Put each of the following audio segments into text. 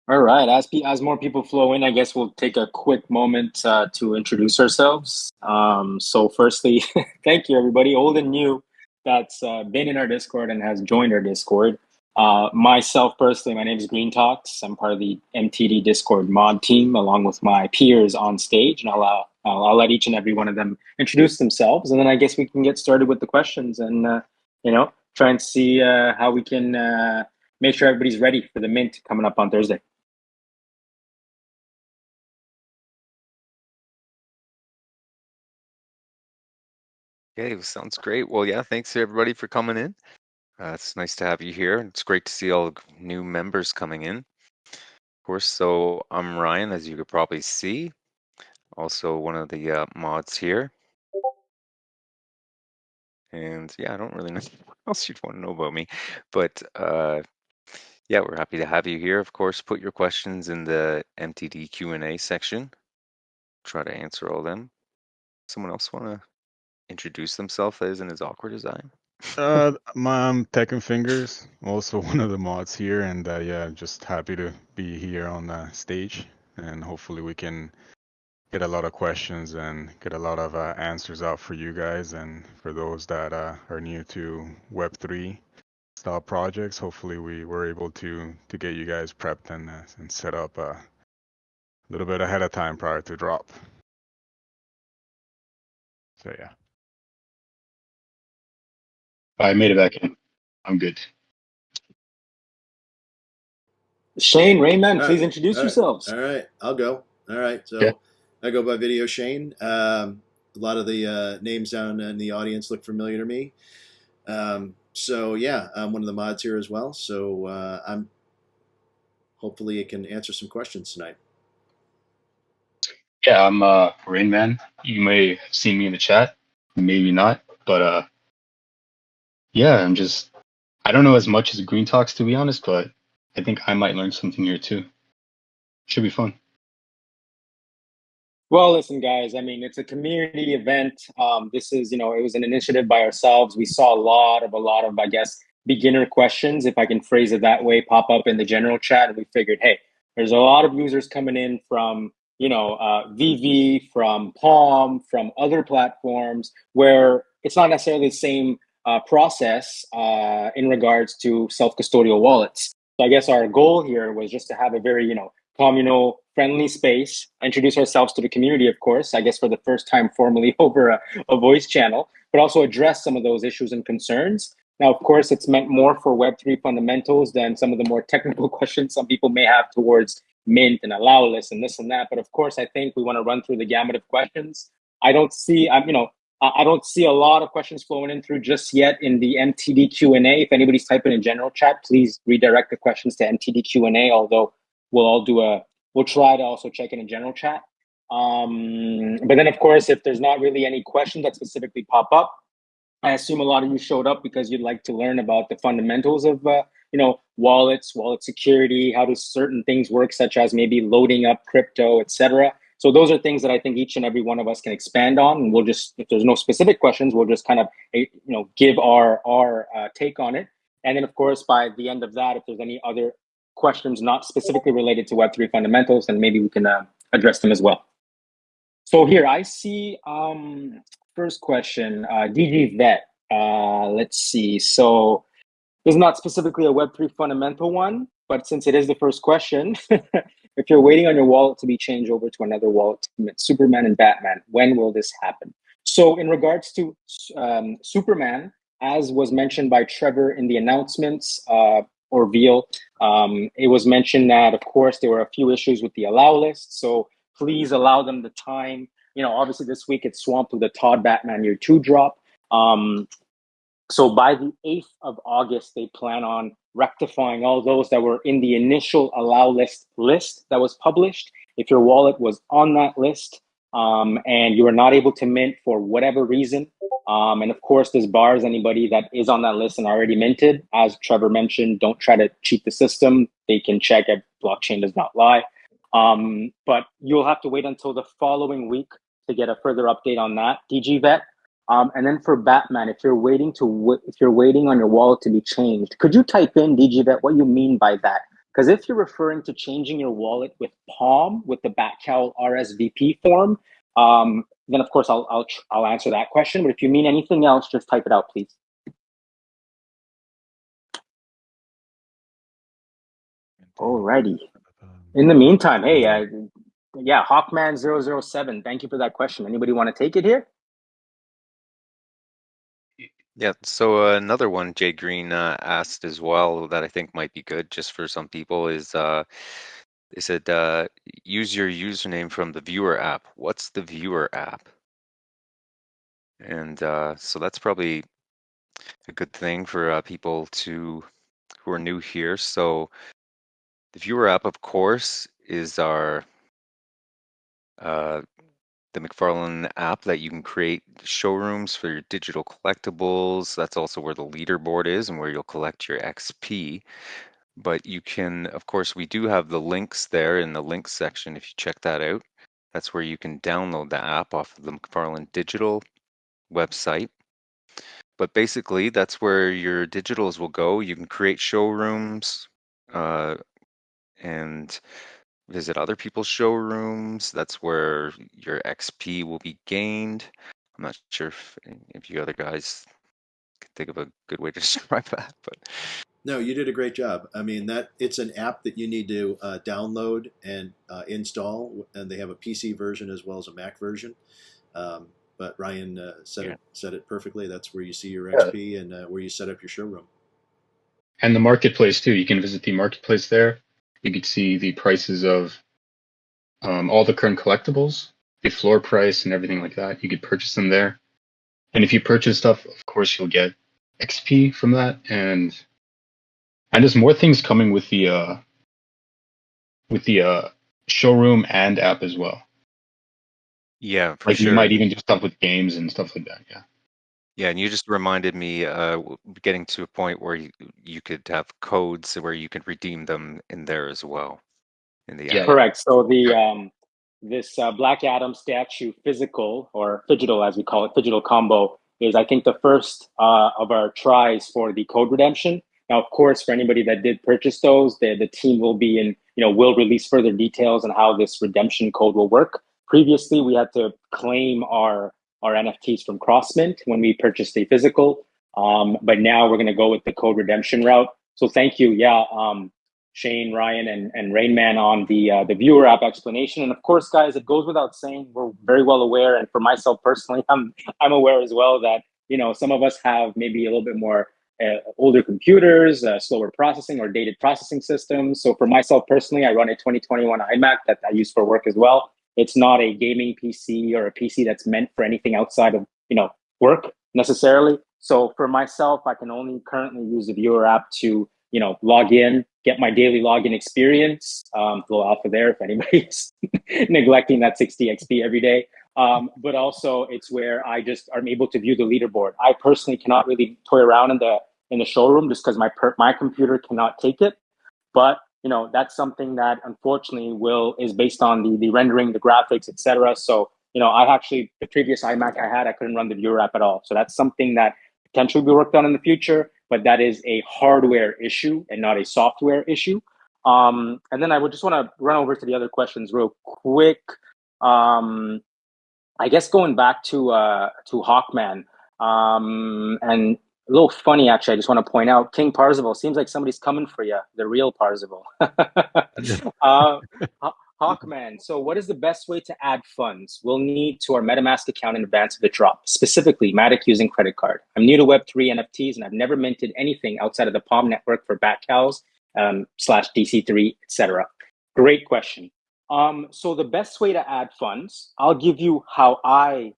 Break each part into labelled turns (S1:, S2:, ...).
S1: All right. As more people flow in, I guess we'll take a quick moment to introduce ourselves. So, firstly, thank you everybody, old and new, that's been in our Discord and has joined our Discord. Myself personally, my name is Green Talks. I'm part of the MTD Discord mod team, along with my peers on stage, and I'll let each and every one of them introduce themselves, and then I guess we can get started with the questions and try and see how we can make sure everybody's ready for the mint coming up on Thursday.
S2: Okay, well, sounds great. Well, yeah, thanks to everybody for coming in. It's nice to have you here. It's great to see all the new members coming in. Of course, so I'm Ryan, as you could probably see, also one of the mods here. And yeah, I don't really know what else you'd want to know about me, but yeah, we're happy to have you here. Of course, put your questions in the MTD Q&A section. Try to answer all them. Someone else want to introduce themselves that isn't as awkward as I am?
S3: I'm Tech and Fingers, also one of the mods here, and yeah, just happy to be here on the stage, and hopefully we can get a lot of questions and get a lot of answers out for you guys, and for those that are new to Web3 style projects. Hopefully we were able to get you guys prepped and set up a little bit ahead of time prior to drop. So yeah.
S4: I made it back in. I'm good.
S1: Shane, Rayman, please introduce yourselves.
S5: All right, I'll go. All right, so
S4: Yeah.
S5: I go by Video Shane. A lot of the names down in the audience look familiar to me. So yeah, I'm one of the mods here as well. So I'm hopefully it can answer some questions tonight.
S4: Yeah, I'm Rain Man. You may have seen me in the chat, maybe not, but yeah, I don't know as much as Green Talks to be honest, but I think I might learn something here too. Should be fun.
S1: Well, listen, guys, I mean, it's a community event. This is, it was an initiative by ourselves. We saw a lot of, I guess, beginner questions, if I can phrase it that way, pop up in the general chat. And we figured, hey, there's a lot of users coming in from, VV, from Palm, from other platforms where it's not necessarily the same process in regards to self-custodial wallets. So I guess our goal here was just to have a very, communal friendly space, introduce ourselves to the community, of course, I guess for the first time formally over a voice channel, but also address some of those issues and concerns. Now, of course, it's meant more for Web3 fundamentals than some of the more technical questions some people may have towards Mint and allow list and this and that. But of course, I think we want to run through the gamut of questions. I don't see, I don't see a lot of questions flowing in through just yet in the MTD Q&A. If anybody's typing in general chat, please redirect the questions to MTD Q&A, although we'll try to also check in general chat. But then, of course, if there's not really any questions that specifically pop up, I assume a lot of you showed up because you'd like to learn about the fundamentals of, wallets, wallet security, how do certain things work, such as maybe loading up crypto, etc. So those are things that I think each and every one of us can expand on, and we'll just, if there's no specific questions, we'll just kind of, give our take on it. And then, of course, by the end of that, if there's any other questions not specifically related to Web3 fundamentals, then maybe we can address them as well. So here I see first question, DG Vet. Let's see. So this is not specifically a Web3 fundamental one, but since it is the first question, if you're waiting on your wallet to be changed over to another wallet to commit Superman and Batman, when will this happen? So in regards to Superman, as was mentioned by Trevor in the announcements, or Veal, it was mentioned that, of course, there were a few issues with the allow list. So please allow them the time. Obviously this week it's swamped with the Todd Batman Year 2 drop. So by the 8th of August, they plan on rectifying all those that were in the initial allow list that was published. If your wallet was on that list and you were not able to mint for whatever reason, and of course, this bars anybody that is on that list and already minted. As Trevor mentioned, don't try to cheat the system. They can check if blockchain does not lie. But you'll have to wait until the following week to get a further update on that, DG Vet. And then for Batman, if you're waiting on your wallet to be changed, could you type in DG Vet what you mean by that? Because if you're referring to changing your wallet with Palm with the Batcal RSVP form, then of course I'll answer that question. But if you mean anything else, just type it out, please. Alrighty. In the meantime, hey, yeah, Hawkman007, thank you for that question. Anybody want to take it here?
S2: Yeah, so another one Jay Green asked as well that I think might be good just for some people is they said use your username from the viewer app. What's the viewer app? And so that's probably a good thing for people who are new here. So the viewer app, of course, is our the McFarlane app that you can create showrooms for your digital collectibles. That's also where the leaderboard is and where you'll collect your XP. But you can, of course, we do have the links there in the links section. If you check that out, that's where you can download the app off of the McFarlane Digital website. But basically, that's where your digitals will go. You can create showrooms and visit other people's showrooms. That's where your XP will be gained. I'm not sure if you other guys can think of a good way to describe that, but
S5: No, you did a great job. I mean, that it's an app that you need to download and install, and they have a PC version as well as a Mac version. But Ryan said it perfectly. That's where you see your XP and where you set up your showroom.
S4: And the marketplace too. You can visit the marketplace there. You can see the prices of all the current collectibles, the floor price, and everything like that. You could purchase them there. And if you purchase stuff, of course, you'll get XP from that. And there's more things coming with the showroom and app as well.
S2: yeah, for
S4: Like
S2: sure.
S4: we might even do stuff with games and stuff like that. Yeah.
S2: Yeah, and you just reminded me getting to a point where you could have codes where you could redeem them in there as well in the app.
S1: Correct. So the this Black Adam statue physical or phygital, as we call it, phygital combo is, I think, the first of our tries for the code redemption. Now, of course, for anybody that did purchase those, the team will be in, will release further details on how this redemption code will work. Previously, we had to claim our NFTs from Crossmint when we purchased a physical, but now we're going to go with the code redemption route. So thank you. Yeah. Shane, Ryan, and Rainman on the viewer app explanation. And of course, guys, it goes without saying, we're very well aware, and for myself personally, I'm aware as well that some of us have maybe a little bit more older computers, slower processing or dated processing systems. So for myself personally, I run a 2021 iMac that I use for work as well. It's not a gaming PC or a PC that's meant for anything outside of work necessarily. So for myself, I can only currently use the viewer app to log in, get my daily login experience. A little alpha there if anybody's neglecting that 60 XP every day. But also it's where I just am able to view the leaderboard. I personally cannot really toy around in the showroom just because my computer cannot take it. But that's something that unfortunately is based on the rendering, the graphics, etc. So I actually, the previous iMac I had, I couldn't run the viewer app at all. So that's something that potentially will be worked on in the future, but that is a hardware issue and not a software issue. And then I would just want to run over to the other questions real quick. I guess going back to Hawkman, and a little funny actually, I just want to point out, King Parzival, seems like somebody's coming for you, the real Parzival. Hawkman, so what is the best way to add funds we'll need to our MetaMask account in advance of the drop, specifically Matic using credit card? I'm new to Web3 NFTs and I've never minted anything outside of the Palm network for Batcows /DC3, etc. Great question. So the best way to add funds, I'll give you how I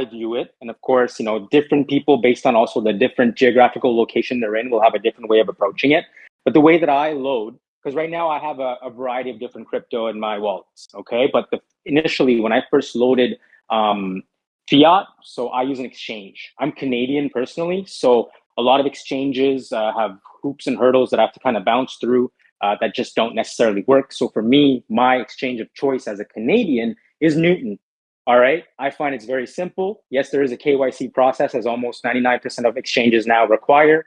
S1: view it. And of course, different people based on also the different geographical location they're in will have a different way of approaching it. But the way that I load, because right now I have a variety of different crypto in my wallets, okay? But initially, when I first loaded fiat, so I use an exchange. I'm Canadian personally, so a lot of exchanges have hoops and hurdles that I have to kind of bounce through that just don't necessarily work. So for me, my exchange of choice as a Canadian is Newton. All right, I find it's very simple. Yes, there is a KYC process, as almost 99% of exchanges now require,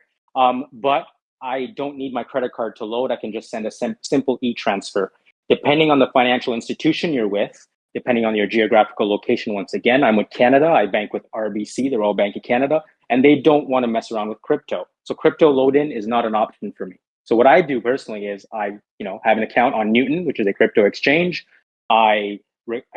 S1: but I don't need my credit card to load. I can just send a simple e-transfer. Depending on the financial institution you're with, depending on your geographical location, once again, I'm with Canada. I bank with RBC, the Royal Bank of Canada, and they don't want to mess around with crypto. So crypto load-in is not an option for me. So what I do personally is I have an account on Newton, which is a crypto exchange. I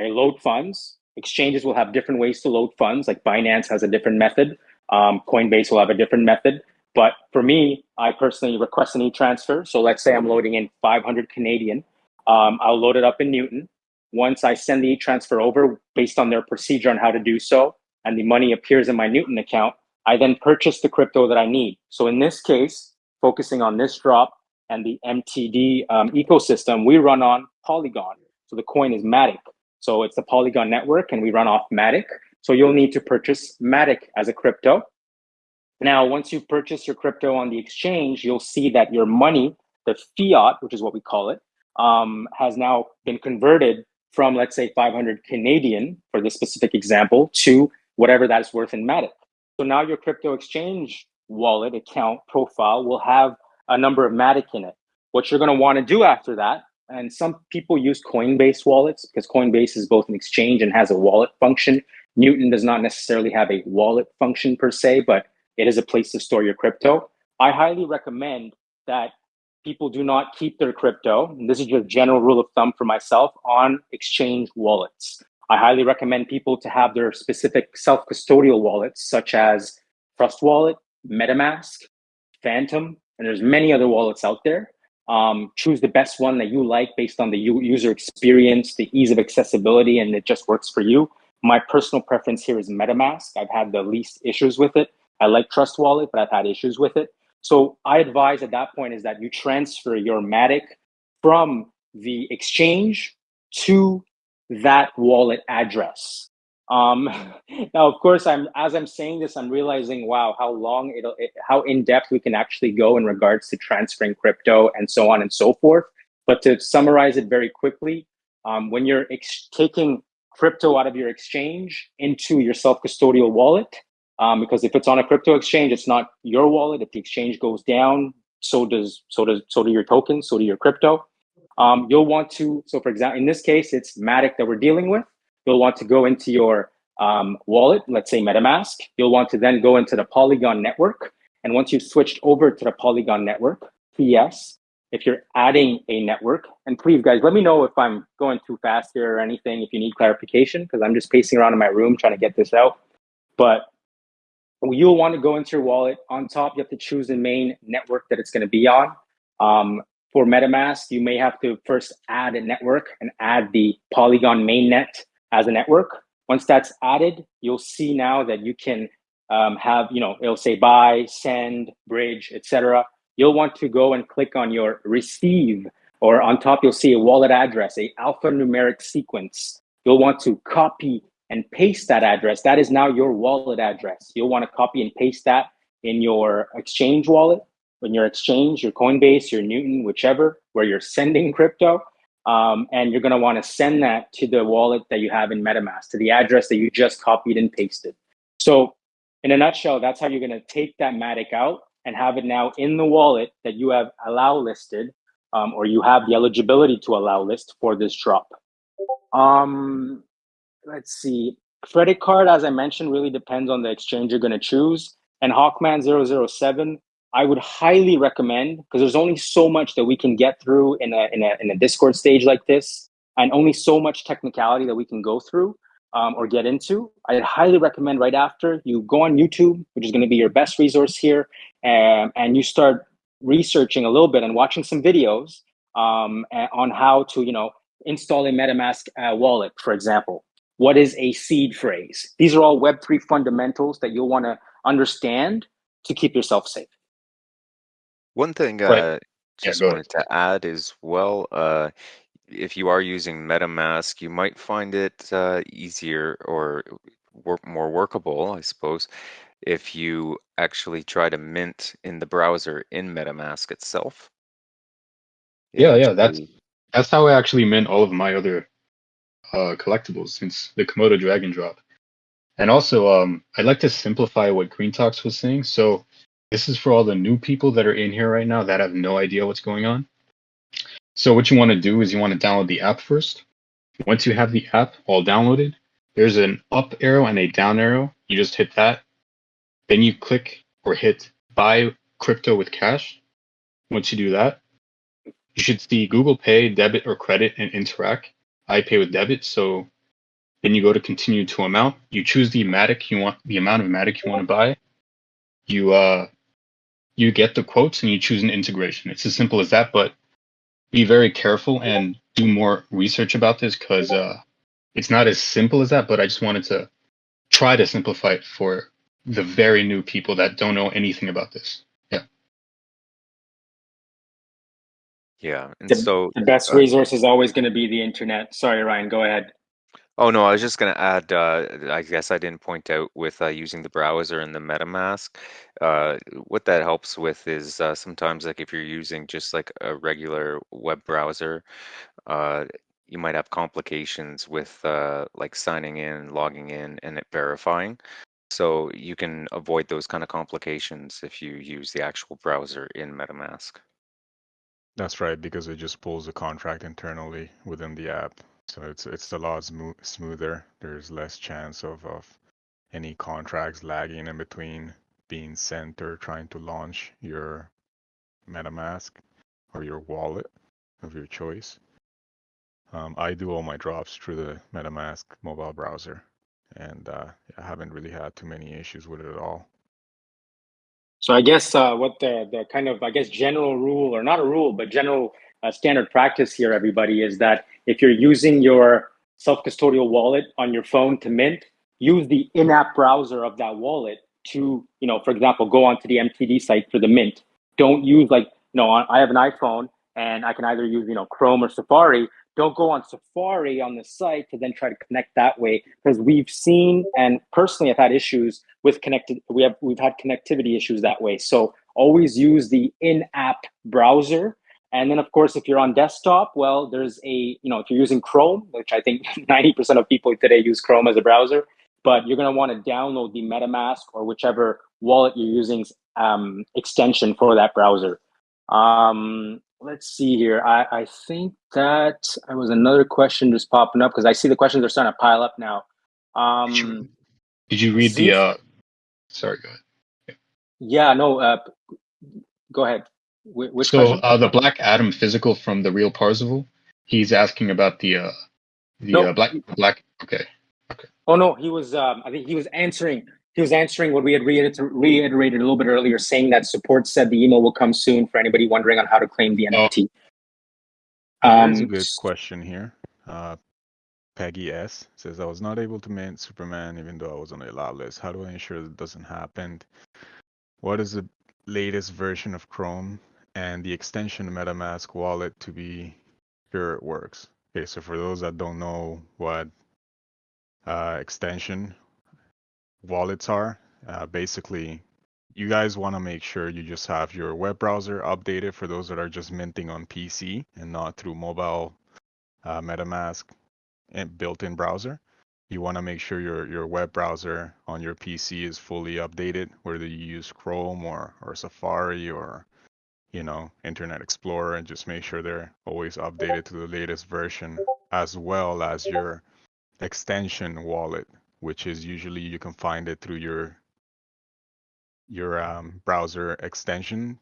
S1: load funds. Exchanges will have different ways to load funds, like Binance has a different method. Coinbase will have a different method. But for me, I personally request an e-transfer. So let's say I'm loading in 500 Canadian. I'll load it up in Newton. Once I send the e-transfer over based on their procedure on how to do so, and the money appears in my Newton account, I then purchase the crypto that I need. So in this case, focusing on this drop and the MTD ecosystem, we run on Polygon. So the coin is Matic. So it's the Polygon network, and we run off Matic. So you'll need to purchase Matic as a crypto. Now, once you purchase your crypto on the exchange, you'll see that your money, the fiat, which is what we call it, has now been converted from, let's say, 500 Canadian, for this specific example, to whatever that's worth in Matic. So now your crypto exchange wallet account profile will have a number of Matic in it. What you're going to want to do after that, and some people use Coinbase wallets because Coinbase is both an exchange and has a wallet function. Newton does not necessarily have a wallet function per se, but it is a place to store your crypto. I highly recommend that people do not keep their crypto, and this is just a general rule of thumb for myself, on exchange wallets. I highly recommend people to have their specific self-custodial wallets, such as Trust Wallet, MetaMask, Phantom, and there's many other wallets out there. Choose the best one that you like based on the user experience, the ease of accessibility, and it just works for you. My personal preference here is MetaMask. I've had the least issues with it. I like Trust Wallet, but I've had issues with it. So I advise at that point is that you transfer your Matic from the exchange to that wallet address. Now, of course, as I'm saying this, I'm realizing, wow, how in depth we can actually go in regards to transferring crypto and so on and so forth. But to summarize it very quickly, when you're taking crypto out of your exchange into your self-custodial wallet, because if it's on a crypto exchange, it's not your wallet. If the exchange goes down, so do your tokens, so do your crypto. You'll want to, so for example, in this case, it's Matic that we're dealing with. You'll want to go into your wallet, let's say MetaMask. You'll want to then go into the Polygon network. And once you've switched over to the Polygon network, PS, if you're adding a network, and please guys, let me know if I'm going too fast here or anything, if you need clarification, because I'm just pacing around in my room trying to get this out. But you'll want to go into your wallet. On top, you have to choose the main network that it's going to be on. For MetaMask, you may have to first add a network and add the Polygon mainnet as a network. Once that's added, you'll see now that you can have, it'll say buy, send, bridge, etc. You'll want to go and click on your receive, or on top, you'll see a wallet address, a alphanumeric sequence. You'll want to copy and paste that address. That is now your wallet address. You'll want to copy and paste that in your exchange wallet, in your exchange, your Coinbase, your Newton, whichever, where you're sending crypto. And you're going to want to send that to the wallet that you have in MetaMask, to the address that you just copied and pasted. So in a nutshell, that's how you're going to take that Matic out and have it now in the wallet that you have allow listed, or you have the eligibility to allow list for this drop. Let's see. Credit card, as I mentioned, really depends on the exchange you're going to choose. And Hawkman007, I would highly recommend, because there's only so much that we can get through in a Discord stage like this, and only so much technicality that we can go through or get into. I'd highly recommend right after you go on YouTube, which is going to be your best resource here, and you start researching a little bit and watching some videos on how to, install a MetaMask wallet, for example. What is a seed phrase? These are all Web3 fundamentals that you'll want to understand to keep yourself safe.
S2: One thing
S4: Right.
S2: just
S4: go
S2: wanted to add as well, if you are using MetaMask, you might find it easier or more workable, I suppose, if you actually try to mint in the browser in MetaMask itself. It
S4: Yeah,
S2: actually,
S4: that's how I actually mint all of my other collectibles since the Komodo Dragon drop. And also, I'd like to simplify what Green Talks was saying. So This is for all the new people that are in here right now that have no idea what's going on. So what you want to do is you want to download the app first. Once you have the app all downloaded, there's an up arrow and a down arrow. You just hit that. Then you click or hit buy crypto with cash. Once you do that, you should see Google Pay, debit or credit, and Interac. I pay with debit, so then you go to continue to amount. You choose the Matic you want, the amount of Matic you want to buy. You get the quotes and you choose an integration. It's as simple as that, but be very careful and do more research about this because it's not as simple as that. But I just wanted to try to simplify it for the very new people that don't know anything about this. Yeah.
S2: Yeah, and
S1: The,
S2: so
S1: the best resource is always going to be the internet. Sorry, Ryan, go ahead.
S2: oh no, I was just going to add, I guess I didn't point out with using the browser and the MetaMask, what that helps with is sometimes like if you're using just like a regular web browser, uh, you might have complications with like signing in, logging in, and it verifying. So you can avoid those kind of complications if you use the actual browser in MetaMask.
S3: That's right, because it just pulls the contract internally within the app. So it's a lot smoother. There's less chance of any contracts lagging in between being sent or trying to launch your MetaMask or your wallet of your choice. I do all my drops through the MetaMask mobile browser, and I haven't really had too many issues with it at all.
S1: So I guess what the kind of, I guess, general rule, or not a rule, but general standard practice here, everybody, is that if you're using your self-custodial wallet on your phone to mint, use the in-app browser of that wallet to, for example, go onto the MTD site for the mint. Don't use I have an iPhone and I can either use, Chrome or Safari. Don't go on Safari on the site to then try to connect that way, because we've seen, and personally I've had issues with we've had connectivity issues that way. So always use the in-app browser. And then of course, if you're on desktop, well, there's if you're using Chrome, which I think 90% of people today use Chrome as a browser, but you're going to want to download the MetaMask or whichever wallet you're using extension for that browser. Let's see here. I think that there was another question just popping up because I see the questions are starting to pile up now.
S4: Did you read the sorry, go ahead.
S1: Yeah, no, go ahead. Which
S4: so
S1: question?
S4: the Black Adam physical from the Real Parzival, he's asking about the black. Okay.
S1: Oh no, he was. I think he was answering. He was answering what we had reiterated a little bit earlier, saying that support said the email will come soon for anybody wondering on how to claim the NFT.
S3: Here's a good question here. Peggy S says, I was not able to mint Superman even though I was on the allowed list. How do I ensure that doesn't happen? What is the latest version of Chrome and the extension MetaMask wallet to be sure it works? Okay, so for those that don't know what extension wallets are, basically you guys want to make sure you just have your web browser updated for those that are just minting on PC and not through mobile MetaMask and built-in browser. You want to make sure your web browser on your PC is fully updated, whether you use Chrome or Safari or Internet Explorer, and just make sure they're always updated to the latest version, as well as your extension wallet, which is usually you can find it through your browser extension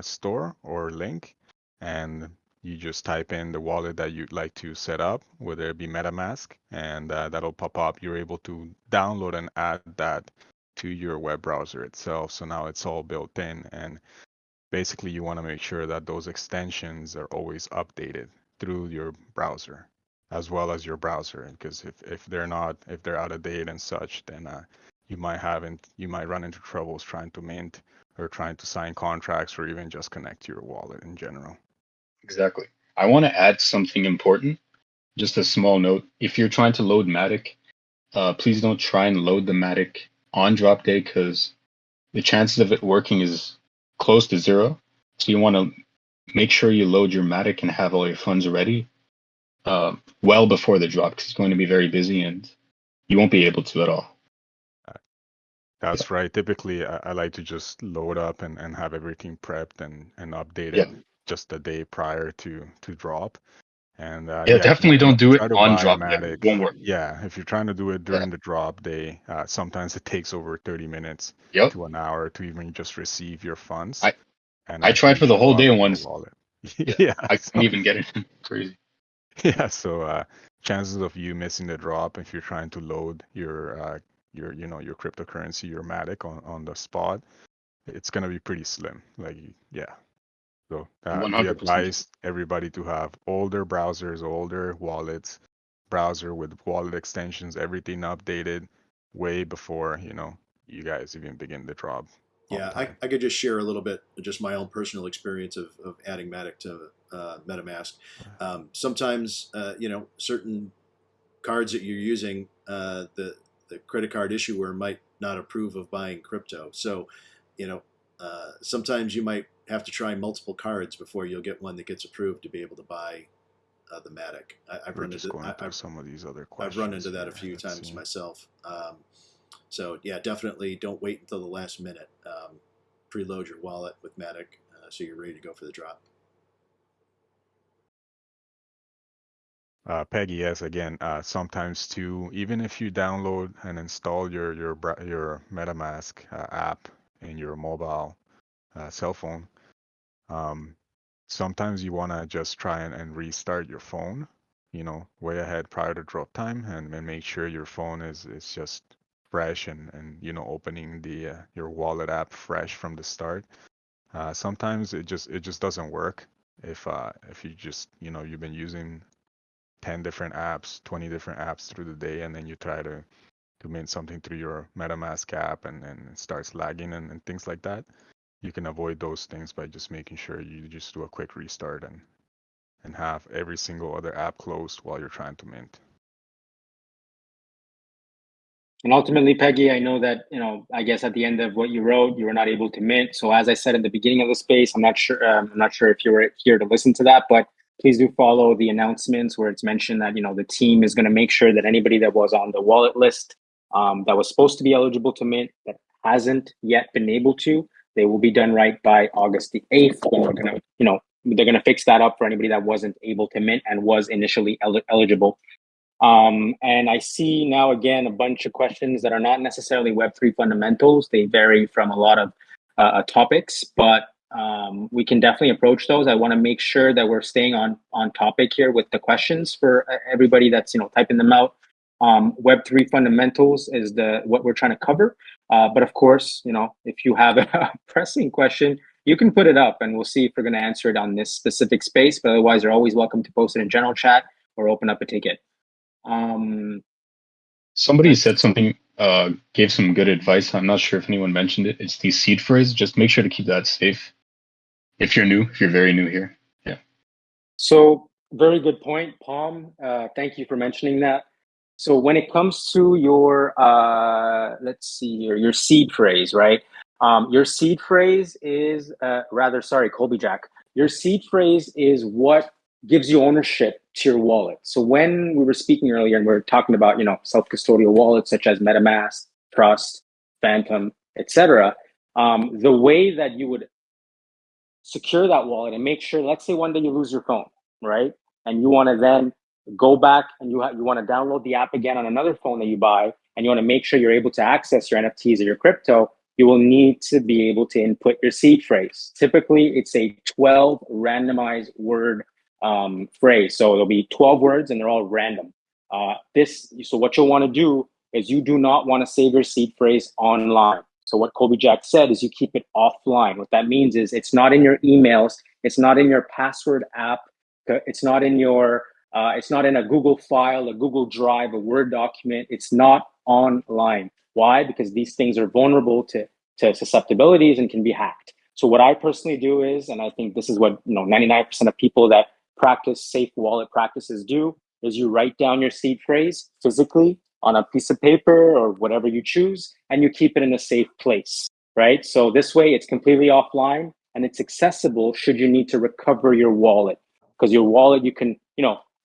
S3: store or link, and you just type in the wallet that you'd like to set up, whether it be MetaMask, and that'll pop up. You're able to download and add that to your web browser itself. So now it's all built in, and basically you want to make sure that those extensions are always updated through your browser as well as your browser, because if they're out of date and such, then you might run into troubles trying to mint or trying to sign contracts or even just connect to your wallet in general.
S4: Exactly. I want to add something important. Just a small note. If you're trying to load Matic, please don't try and load the Matic on drop day because the chances of it working is close to zero. So you want to make sure you load your Matic and have all your funds ready well before the drop because it's going to be very busy and you won't be able to at all.
S3: That's right. Typically, I like to just load up and have everything prepped and
S4: Yeah.
S3: updated just the day prior to drop. And
S4: Yeah,
S3: yeah,
S4: definitely
S3: if
S4: don't
S3: you
S4: do it
S3: try to
S4: on
S3: buy a
S4: drop day.
S3: Matic,
S4: Won't work.
S3: yeah, if you're trying to do it
S4: Yeah.
S3: during the drop day, sometimes it takes over 30 minutes
S4: Yep.
S3: to an hour to even just receive your funds
S4: I
S3: and
S4: I tried
S3: actually
S4: for the
S3: show
S4: whole
S3: up
S4: day
S3: in your
S4: once.
S3: wallet.
S4: Yeah.
S3: Yeah,
S4: I
S3: so
S4: couldn't even get it. Crazy.
S3: yeah, so chances of you missing the drop if you're trying to load your your cryptocurrency, your Matic on the spot, it's gonna be pretty slim. Like yeah. So we
S4: 100%.
S3: advise everybody to have older browsers, older wallets, browser with wallet extensions, everything updated way before, you guys even begin the drop on
S5: Yeah,
S3: time.
S5: I could just share a little bit, just my own personal experience of adding Matic to MetaMask. Sometimes, certain cards that you're using, the credit card issuer might not approve of buying crypto. So, you know, sometimes you might have to try multiple cards before you'll get one that gets approved to be able to buy the Matic.
S3: We're just going through some of these other
S5: I've run
S3: questions
S5: into that a
S3: here.
S5: few
S3: Let's
S5: times
S3: see.
S5: myself. So yeah, definitely don't wait until the last minute. Preload your wallet with Matic so you're ready to go for the drop.
S3: Peggy, yes, again, sometimes too, even if you download and install your MetaMask app in your mobile cell phone, um, sometimes you want to just try and restart your phone, way ahead prior to drop time and make sure your phone is just fresh and opening the your wallet app fresh from the start. Sometimes it just doesn't work if you just you've been using 10 different apps, 20 different apps through the day, and then you try to mint something through your MetaMask app and it starts lagging and things like that. You can avoid those things by just making sure you just do a quick restart and have every single other app closed while you're trying to mint.
S1: And ultimately, Peggy, I know that, I guess at the end of what you wrote, you were not able to mint. So as I said in the beginning of the space, I'm not sure if you were here to listen to that, but please do follow the announcements where it's mentioned that, the team is going to make sure that anybody that was on the wallet list that was supposed to be eligible to mint that hasn't yet been able to, they will be done right by August the 8th. When we're going to, they're going to fix that up for anybody that wasn't able to mint and was initially eligible. And I see now again a bunch of questions that are not necessarily Web3 fundamentals. They vary from a lot of topics, but we can definitely approach those. I want to make sure that we're staying on topic here with the questions for everybody that's typing them out. Web3 fundamentals is what we're trying to cover. But of course, if you have a pressing question, you can put it up, and we'll see if we're going to answer it on this specific space. But otherwise, you're always welcome to post it in general chat or open up a ticket.
S4: Somebody said something, gave some good advice. I'm not sure if anyone mentioned it. It's the seed phrase. Just make sure to keep that safe. If you're very new here. Yeah.
S1: So very good point, Palm. Thank you for mentioning that. So when it comes to your, let's see here, your seed phrase, right? Your seed phrase is, Colby Jack. Your seed phrase is what gives you ownership to your wallet. So when we were speaking earlier and we are talking about, self-custodial wallets such as MetaMask, Trust, Phantom, etc., the way that you would secure that wallet and make sure, let's say one day you lose your phone, right? And you want to then go back and you want to download the app again on another phone that you buy, and you want to make sure you're able to access your NFTs or your crypto, you will need to be able to input your seed phrase. Typically, it's a 12 randomized word phrase. So it'll be 12 words and they're all random. So what you'll want to do is you do not want to save your seed phrase online. So what Colby Jack said is you keep it offline. What that means is it's not in your emails, it's not in your password app, it's not in it's not in a Google file, a Google Drive, a Word document. It's not online. Why? Because these things are vulnerable to susceptibilities and can be hacked. So what I personally do is, and I think this is what 99% of people that practice safe wallet practices do, is you write down your seed phrase physically on a piece of paper or whatever you choose, and you keep it in a safe place, right? So this way it's completely offline and it's accessible should you need to recover your wallet. Because your wallet, you can,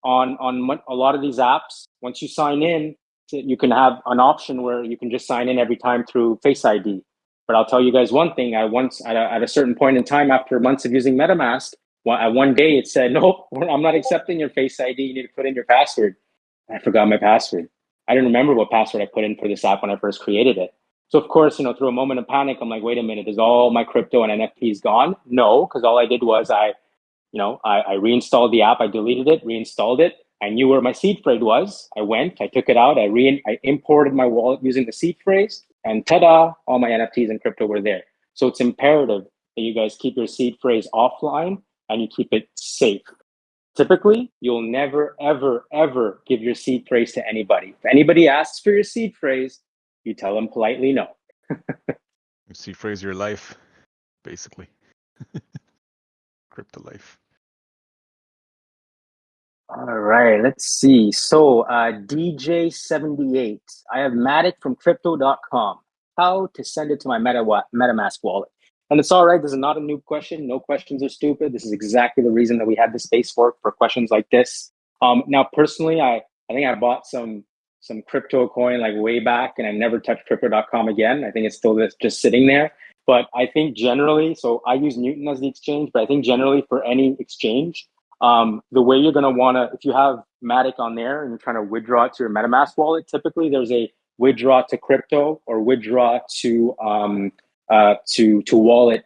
S1: on a lot of these apps, once you sign in, you can have an option where you can just sign in every time through Face ID. But I'll tell you guys one thing. I once, at a certain point in time, after months of using MetaMask, one day it said, nope, I'm not accepting your Face ID. You need to put in your password. I forgot my password. I didn't remember what password I put in for this app when I first created it. So of course, through a moment of panic, I'm like, wait a minute, is all my crypto and NFTs gone? No, because all I did was I reinstalled the app, I deleted it, reinstalled it. I knew where my seed phrase was. I went, I took it out, I imported my wallet using the seed phrase, and ta-da, all my NFTs and crypto were there. So it's imperative that you guys keep your seed phrase offline and you keep it safe. Typically, you'll never, ever, ever give your seed phrase to anybody. If anybody asks for your seed phrase, you tell them politely no.
S3: Seed phrase your life, basically. Crypto life.
S1: All right, let's see. So DJ78, I have Matic from crypto.com. How to send it to my MetaMask wallet. And it's all right. This is not a noob question. No questions are stupid. This is exactly the reason that we had the space for questions like this. Now, personally, I think I bought some crypto coin like way back, and I never touched crypto.com again. I think it's still just sitting there. But I think generally, so I use Newton as the exchange, but I think generally for any exchange, the way you're going to want to, if you have Matic on there and you're trying to withdraw it to your MetaMask wallet, typically there's a withdraw to crypto or withdraw to wallet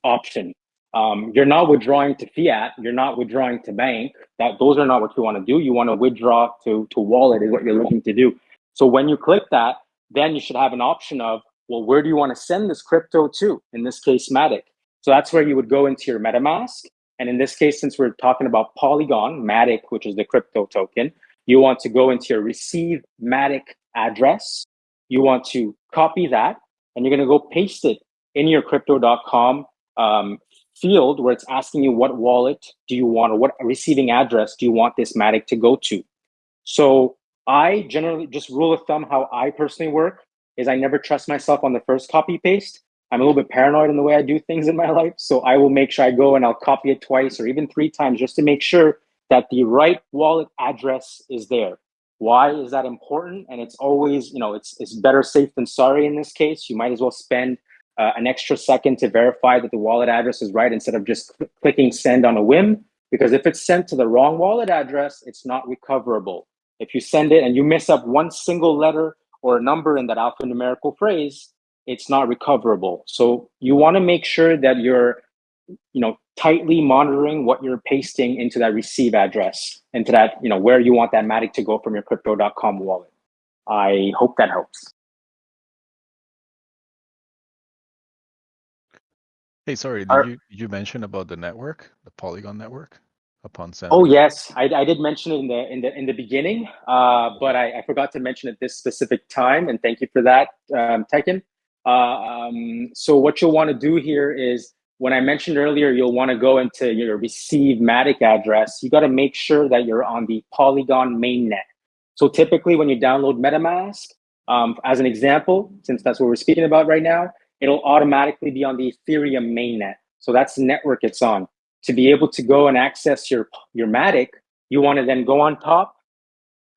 S1: option. You're not withdrawing to fiat. You're not withdrawing to bank. Those are not what you want to do. You want to withdraw to wallet is what you're looking to do. So when you click that, then you should have an option of, well, where do you want to send this crypto to? In this case, Matic. So that's where you would go into your MetaMask. And in this case, since we're talking about Polygon, Matic, which is the crypto token, you want to go into your receive Matic address. You want to copy that, and you're going to go paste it in your crypto.com field where it's asking you what wallet do you want or what receiving address do you want this Matic to go to. So I generally, just rule of thumb, how I personally work is I never trust myself on the first copy paste. I'm a little bit paranoid in the way I do things in my life. So I will make sure I go and I'll copy it twice or even 3 times just to make sure that the right wallet address is there. Why is that important? And it's always, it's better safe than sorry in this case. You might as well spend an extra second to verify that the wallet address is right instead of just clicking send on a whim. Because if it's sent to the wrong wallet address, it's not recoverable. If you send it and you miss up one single letter or a number in that alphanumerical phrase, it's not recoverable. So you want to make sure that you're, tightly monitoring what you're pasting into that receive address, into that, where you want that Matic to go from your crypto.com wallet. I hope that helps.
S3: Hey, sorry, did you mention about the network, the Polygon network, upon sending?
S1: Oh yes, I did mention it in the beginning, but I forgot to mention it this specific time, and thank you for that, Tekken. So what you'll want to do here is, when I mentioned earlier, you'll want to go into your receive Matic address. You got to make sure that you're on the Polygon mainnet. So typically, when you download MetaMask, as an example, since that's what we're speaking about right now, it'll automatically be on the Ethereum mainnet. So that's the network it's on. To be able to go and access your Matic, you want to then go on top,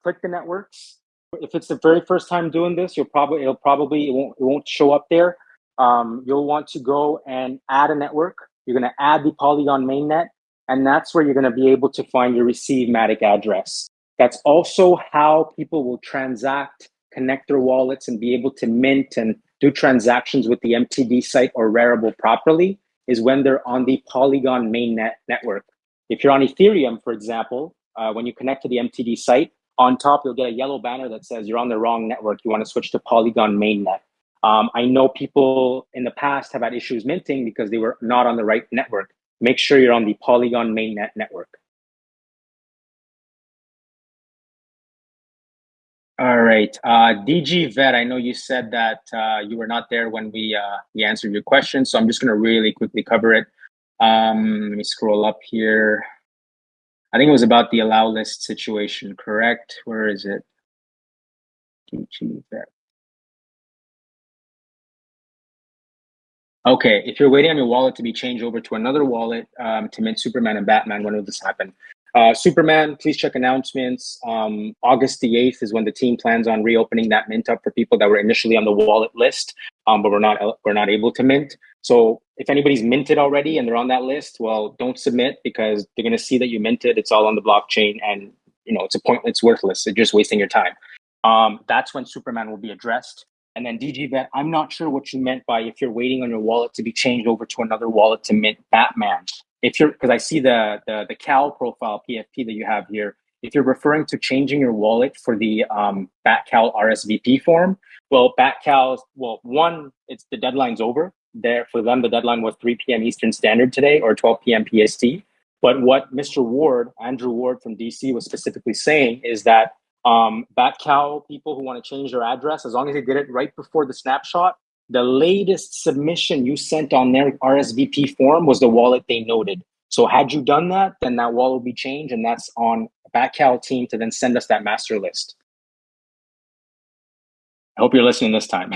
S1: click the networks. If it's the very first time doing this, it won't show up there. You'll want to go and add a network. You're going to add the Polygon mainnet, and that's where you're going to be able to find your receive Matic address. That's also how people will transact, connect their wallets, and be able to mint and do transactions with the MTD site or Rarible properly, is when they're on the Polygon mainnet network. If you're on Ethereum, for example, when you connect to the MTD site, on top, you'll get a yellow banner that says you're on the wrong network. You want to switch to Polygon mainnet. I know people in the past have had issues minting because they were not on the right network. Make sure you're on the Polygon mainnet network. All right, DG Vet, I know you said that you were not there when we answered your question, so I'm just going to really quickly cover it. Let me scroll up here. I think it was about the allow list situation, correct? Where is it? DG Vet. Okay, if you're waiting on your wallet to be changed over to another wallet to mint Superman and Batman, when will this happen? Superman, please check announcements. August the 8th is when the team plans on reopening that mint up for people that were initially on the wallet list, but we're not able to mint. So if anybody's minted already and they're on that list, well, don't submit because they're going to see that you minted. It's all on the blockchain, and it's worthless. It's just wasting your time. That's when Superman will be addressed. And then DGBet, I'm not sure what you meant by if you're waiting on your wallet to be changed over to another wallet to mint Batman. Because I see the Cal profile PFP that you have here. If you're referring to changing your wallet for the BatCal RSVP form, well, BatCal, one, it's the deadline's over. There for them, the deadline was 3 p.m. Eastern Standard today or 12 p.m. PST. But what Mr. Ward, Andrew Ward from DC, was specifically saying is that BatCal people who want to change their address, as long as they did it right before the snapshot, the latest submission you sent on their RSVP form was the wallet they noted. So had you done that, then that wallet will be changed, and that's on BatCal team to then send us that master list. I hope you're listening this time.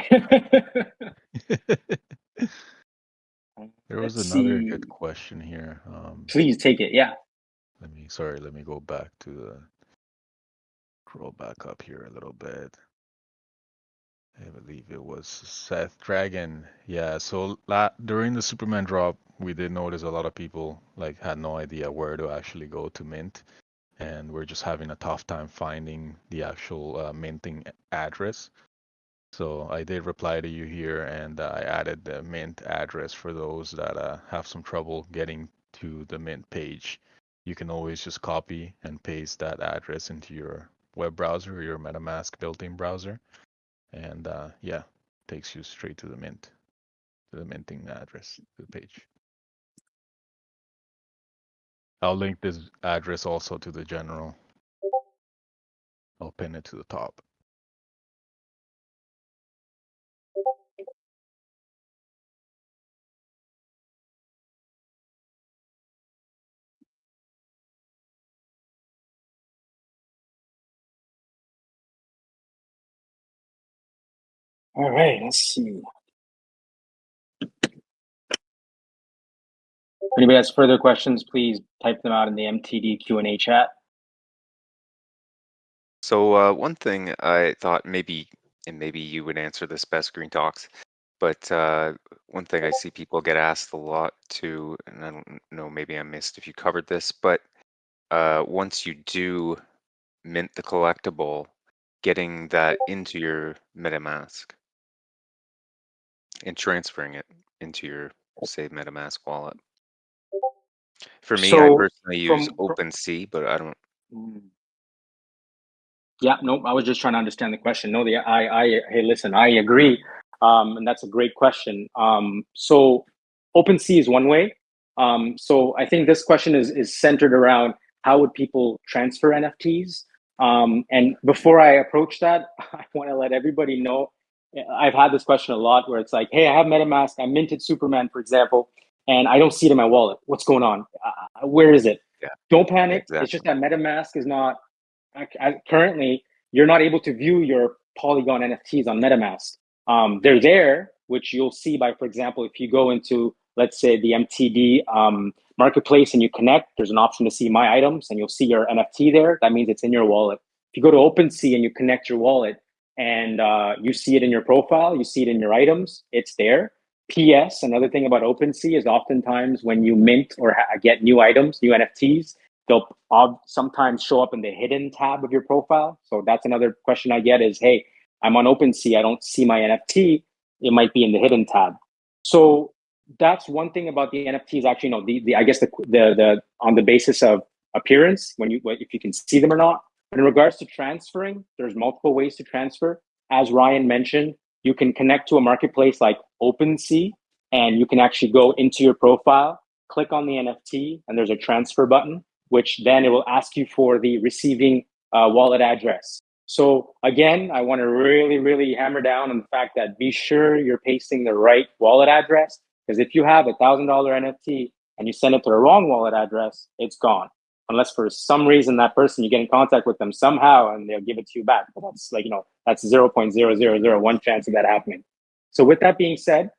S3: There was another good question here.
S1: Please take it. Yeah.
S3: Let me go back to scroll back up here a little bit. I believe it was Seth Dragon. Yeah, so during the Superman drop, we did notice a lot of people had no idea where to actually go to mint, and we're just having a tough time finding the actual minting address. So I did reply to you here, and I added the mint address for those that have some trouble getting to the mint page. You can always just copy and paste that address into your web browser or your MetaMask built-in browser, and takes you straight to the minting address, to the page. I'll link this address also to the general. I'll pin it to the top.
S1: All right, let's see. If anybody has further questions, please type them out in the MTD Q&A chat.
S2: So one thing I thought maybe you would answer this best, Green Talks, but one thing I see people get asked a lot too, and I don't know, maybe I missed if you covered this, but once you do mint the collectible, getting that into your MetaMask and transferring it into your, say, MetaMask wallet. For me, I personally use OpenSea, but I don't.
S1: Yeah, no, I was just trying to understand the question. No, hey, listen, I agree, and that's a great question. So OpenSea is one way. So I think this question is centered around how would people transfer NFTs. And before I approach that, I want to let everybody know, I've had this question a lot where it's like, hey, I have MetaMask, I minted Superman, for example, and I don't see it in my wallet. What's going on? Where is it?
S2: Yeah,
S1: don't panic.
S2: exactly.
S1: It's just that MetaMask is not, currently, you're not able to view your Polygon NFTs on MetaMask. They're there, which you'll see by, for example, if you go into, let's say, the MTD marketplace and you connect, there's an option to see my items and you'll see your NFT there. That means it's in your wallet. If you go to OpenSea and you connect your wallet and you see it in your profile, you see it in your items, it's there. PS, another thing about OpenSea is oftentimes when you mint or get new items, new NFTs, they'll sometimes show up in the hidden tab of your profile. So that's another question I get is, hey, I'm on OpenSea, I don't see my NFT. It might be in the hidden tab. So that's one thing about the NFTs. Actually, I guess the on the basis of appearance, if you can see them or not. But in regards to transferring, there's multiple ways to transfer. As Ryan mentioned, you can connect to a marketplace like OpenSea, and you can actually go into your profile, click on the NFT, and there's a transfer button, which then it will ask you for the receiving wallet address. So again, I want to really, really hammer down on the fact that be sure you're pasting the right wallet address, because if you have $1,000 NFT and you send it to the wrong wallet address, it's gone. Unless for some reason that person, you get in contact with them somehow and they'll give it to you back. But that's that's 0.0001 chance of that happening. So with that being said,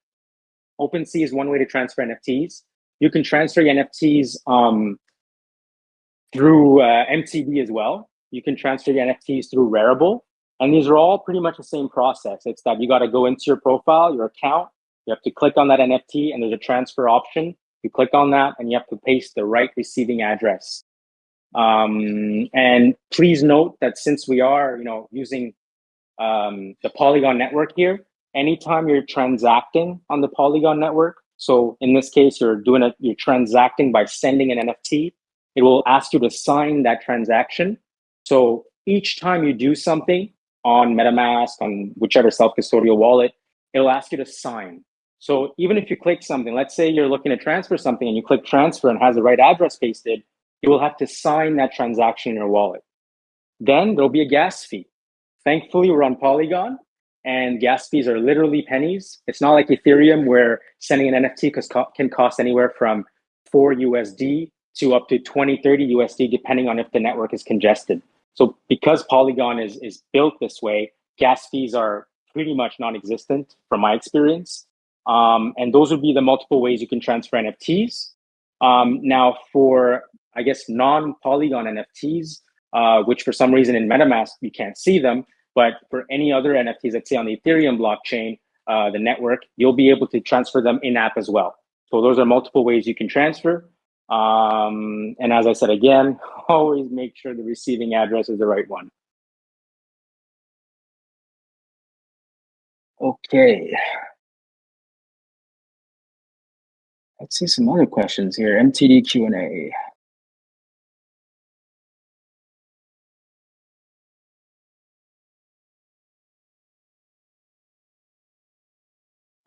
S1: OpenSea is one way to transfer NFTs. You can transfer your NFTs through MTD as well. You can transfer your NFTs through Rarible. And these are all pretty much the same process. It's that you got to go into your profile, your account, you have to click on that NFT, and there's a transfer option. You click on that, and you have to paste the right receiving address. And please note that since we are, using the Polygon network here, anytime you're transacting on the Polygon network, so in this case, you're transacting by sending an NFT, it will ask you to sign that transaction. So each time you do something on MetaMask, on whichever self-custodial wallet, it'll ask you to sign. So even if you click something, let's say you're looking to transfer something and you click transfer and has the right address pasted, you will have to sign that transaction in your wallet. Then there'll be a gas fee. Thankfully, we're on Polygon, and gas fees are literally pennies. It's not like Ethereum, where sending an NFT can cost anywhere from $4 to up to 20-30 USD, depending on if the network is congested. So because Polygon is built this way, gas fees are pretty much non-existent from my experience. And those would be the multiple ways you can transfer NFTs. Now, for, I guess, non-Polygon NFTs, which for some reason in MetaMask, you can't see them, but for any other NFTs, let's say on the Ethereum blockchain, the network, you'll be able to transfer them in-app as well. So those are multiple ways you can transfer. And as I said, again, always make sure the receiving address is the right one. Okay. Let's see some other questions here. MTD Q&A.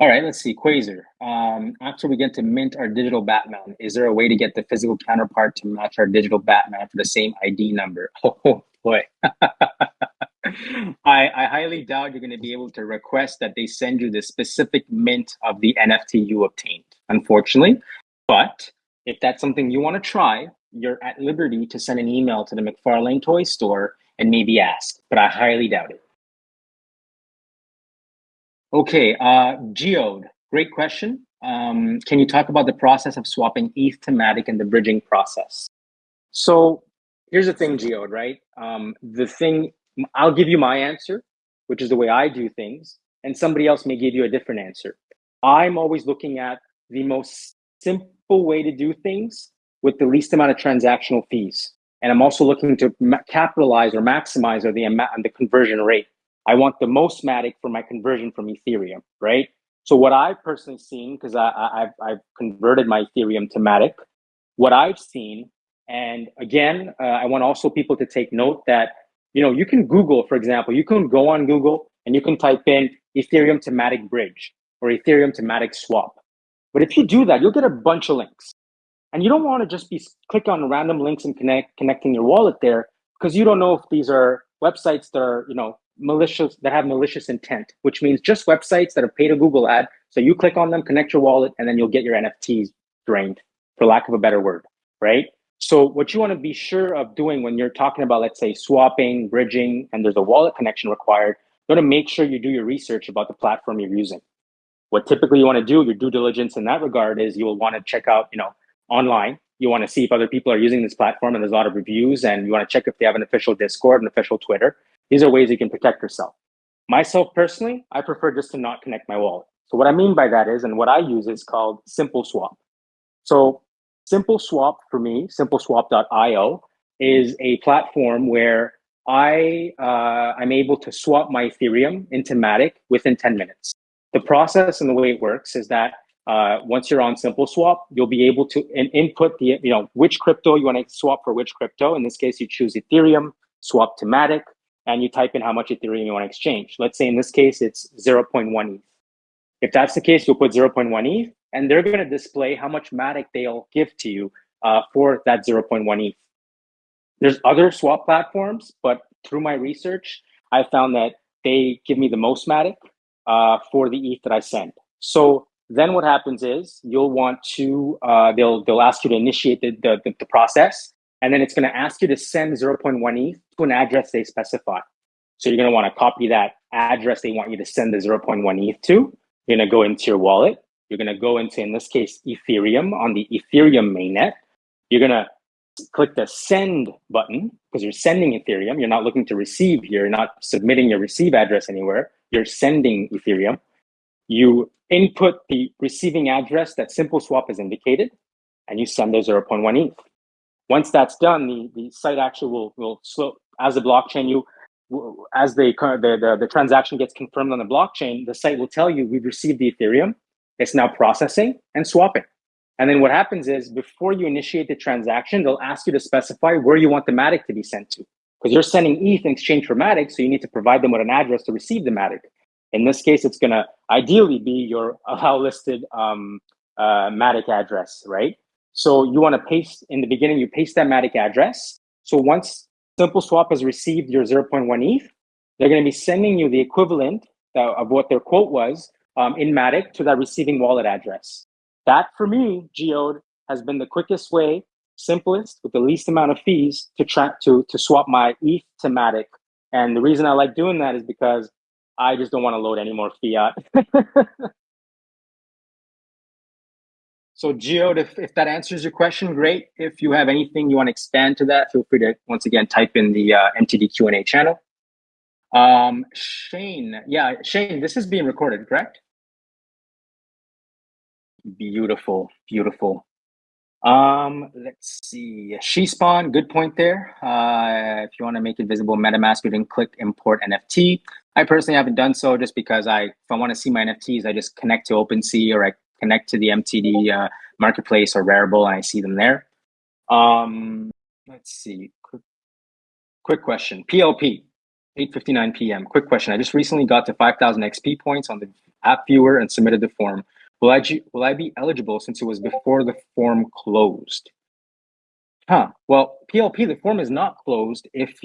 S1: All right, let's see. Quasar. After we get to mint our digital Batman, is there a way to get the physical counterpart to match our digital Batman for the same ID number? Oh boy. I highly doubt you're going to be able to request that they send you the specific mint of the NFT you obtained, unfortunately. But if that's something you want to try, you're at liberty to send an email to the McFarlane Toys store and maybe ask, but I highly doubt it. Okay, Geode, great question. Can you talk about the process of swapping ETH to Matic and the bridging process? So here's the thing, Geode, right? I'll give you my answer, which is the way I do things, and somebody else may give you a different answer. I'm always looking at the most simple way to do things with the least amount of transactional fees. And I'm also looking to capitalize or maximize the conversion rate. I want the most Matic for my conversion from Ethereum, right? So what I've personally seen, because I've converted my Ethereum to Matic, what I've seen, and again, I want also people to take note that, you can Google, for example, you can go on Google and you can type in Ethereum to Matic bridge or Ethereum to Matic swap. But if you do that, you'll get a bunch of links. And you don't want to just be click on random links and connecting your wallet there, because you don't know if these are websites that are, malicious, that have malicious intent, which means just websites that have paid a Google ad. So you click on them, connect your wallet, and then you'll get your NFTs drained, for lack of a better word, right? So what you want to be sure of doing when you're talking about, let's say, swapping, bridging, and there's a wallet connection required, you want to make sure you do your research about the platform you're using. What typically you want to do, your due diligence in that regard, is you will want to check out, online. You want to see if other people are using this platform, and there's a lot of reviews, and you want to check if they have an official Discord, an official Twitter. These are ways you can protect yourself. Myself personally, I prefer just to not connect my wallet. So what I mean by that is, and what I use is called Simple Swap. So Simple Swap for me, simpleswap.io, is a platform where I'm able to swap my Ethereum into Matic within 10 minutes. The process and the way it works is that once you're on Simple Swap, you'll be able to input the which crypto you want to swap for which crypto. In this case, you choose Ethereum, swap to Matic, and you type in how much Ethereum you want to exchange. Let's say in this case, it's 0.1 ETH. If that's the case, you'll put 0.1 ETH, and they're going to display how much Matic they'll give to you for that 0.1 ETH. There's other swap platforms, but through my research, I found that they give me the most Matic for the ETH that I send. So then what happens is you'll want to, they'll ask you to initiate the process, and then it's going to ask you to send 0.1 ETH to an address they specify. So you're going to want to copy that address they want you to send the 0.1 ETH to. You're going to go into your wallet. You're going to go into, in this case, Ethereum on the Ethereum mainnet. You're going to click the send button, because you're sending Ethereum. You're not looking to receive here. You're not submitting your receive address anywhere. You're sending Ethereum. You input the receiving address that Simple Swap has indicated, and you send the 0.1 ETH. Once that's done, the site actually will slow, as the blockchain, as the transaction gets confirmed on the blockchain, the site will tell you we've received the Ethereum. It's now processing and swapping. And then what happens is, before you initiate the transaction, they'll ask you to specify where you want the Matic to be sent to. Because you're sending ETH in exchange for Matic, so you need to provide them with an address to receive the Matic. In this case, it's going to ideally be your allow listed Matic address, right? So you want to paste, in the beginning, you paste that Matic address. So once Simple Swap has received your 0.1 ETH, they're going to be sending you the equivalent of what their quote was in Matic to that receiving wallet address. That, for me, Geode, has been the quickest way, simplest, with the least amount of fees to swap my ETH to Matic. And the reason I like doing that is because I just don't want to load any more fiat. So Geode, if that answers your question, great. If you have anything you want to expand to that, feel free to, once again, type in the MTD Q&A channel. Shane, this is being recorded, correct? Beautiful, beautiful. Let's see. SheSpawn, good point there. If you want to make it visible, MetaMask, you can click import NFT. I personally haven't done so, just because if I want to see my NFTs, I just connect to OpenSea, or I connect to the MTD marketplace or Rarible, and I see them there. Let's see. Quick question. PLP, 8:59 p.m. Quick question. I just recently got to 5,000 XP points on the app viewer and submitted the form. Will I be eligible since it was before the form closed? Well, PLP, the form is not closed if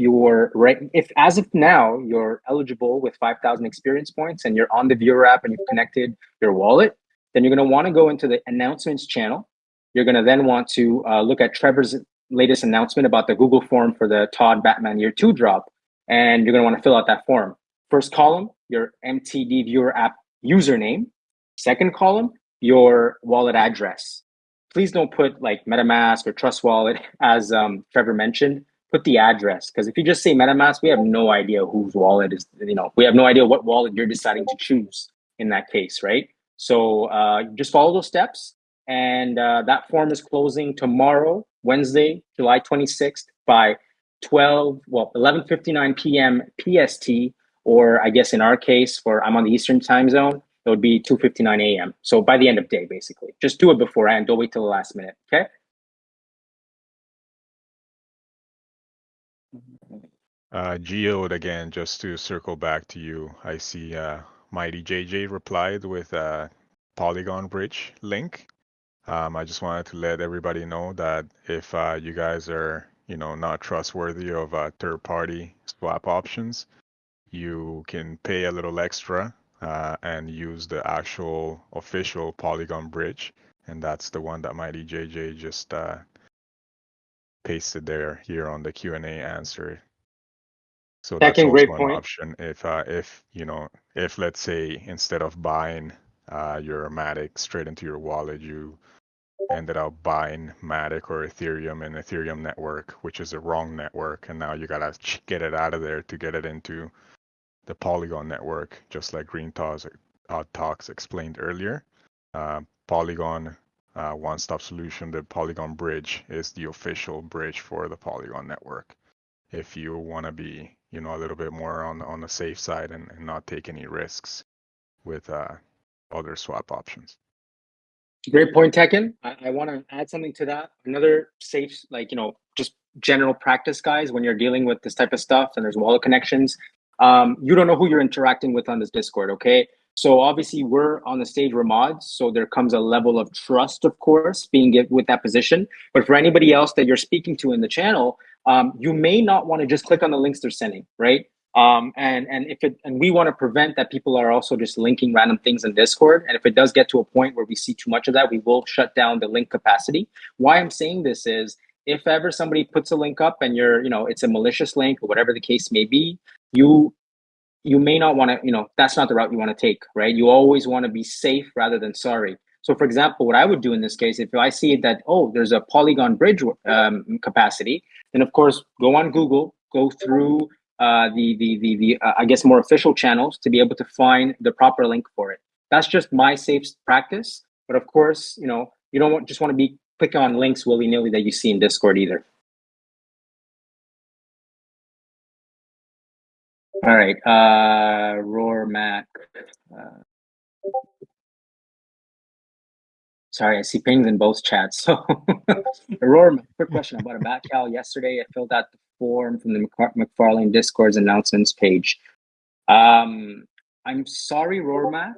S1: as of now you're eligible with 5,000 experience points and you're on the viewer app and you've connected your wallet. Then you're going to want to go into the announcements channel. You're going to then want to look at Trevor's latest announcement about the Google form for the Todd Batman Year 2 drop. And you're going to want to fill out that form. First column, your MTD viewer app username. Second column, your wallet address. Please don't put like MetaMask or Trust Wallet, as Trevor mentioned. Put the address, because if you just say MetaMask, we have no idea whose wallet is, we have no idea what wallet you're deciding to choose in that case, right? So just follow those steps. And that form is closing tomorrow, Wednesday, July 26th by 11:59 p.m. PST, or I guess in our case, I'm on the Eastern time zone, it would be 2:59 a.m. So by the end of day, basically. Just do it beforehand. Don't wait till the last minute, okay?
S3: Geode, again, just to circle back to you, I see Mighty JJ replied with a Polygon Bridge link. I just wanted to let everybody know that if you guys are, not trustworthy of third-party swap options, you can pay a little extra and use the actual official Polygon Bridge, and that's the one that Mighty JJ just pasted here on the Q&A answer. So that's also
S1: great
S3: an
S1: point.
S3: option if let's say instead of buying your Matic straight into your wallet, you ended up buying Matic or Ethereum in Ethereum network, which is the wrong network, and now you gotta get it out of there to get it into the Polygon network, just like Green Talks explained earlier. Polygon one-stop solution, the Polygon Bridge, is the official bridge for the Polygon network. If you want to be, a little bit more on the safe side and not take any risks with other swap options.
S1: Great point, Tekken. I want to add something to that. Another safe, just general practice, guys, when you're dealing with this type of stuff and there's wallet connections, you don't know who you're interacting with on this Discord, okay? So obviously we're on the stage, we're mods, so there comes a level of trust, of course, being with that position. But for anybody else that you're speaking to in the channel, you may not want to just click on the links they're sending, right? And we want to prevent that people are also just linking random things in Discord. And if it does get to a point where we see too much of that, we will shut down the link capacity. Why I'm saying this is, if ever somebody puts a link up and it's a malicious link or whatever the case may be, you may not want to, that's not the route you want to take, right? You always want to be safe rather than sorry. So for example, what I would do in this case, if I see that, oh, there's a Polygon bridge capacity, then of course, go on Google, go through I guess more official channels to be able to find the proper link for it. That's just my safe practice. But of course, you know, you don't just want to be clicking on links willy-nilly that you see in Discord either. All right, Roar Mac. Sorry, I see pings in both chats. So, Aurora, quick question about a back cal yesterday. I filled out the form from the McFarlane Discord's announcements page. I'm sorry, Rormac,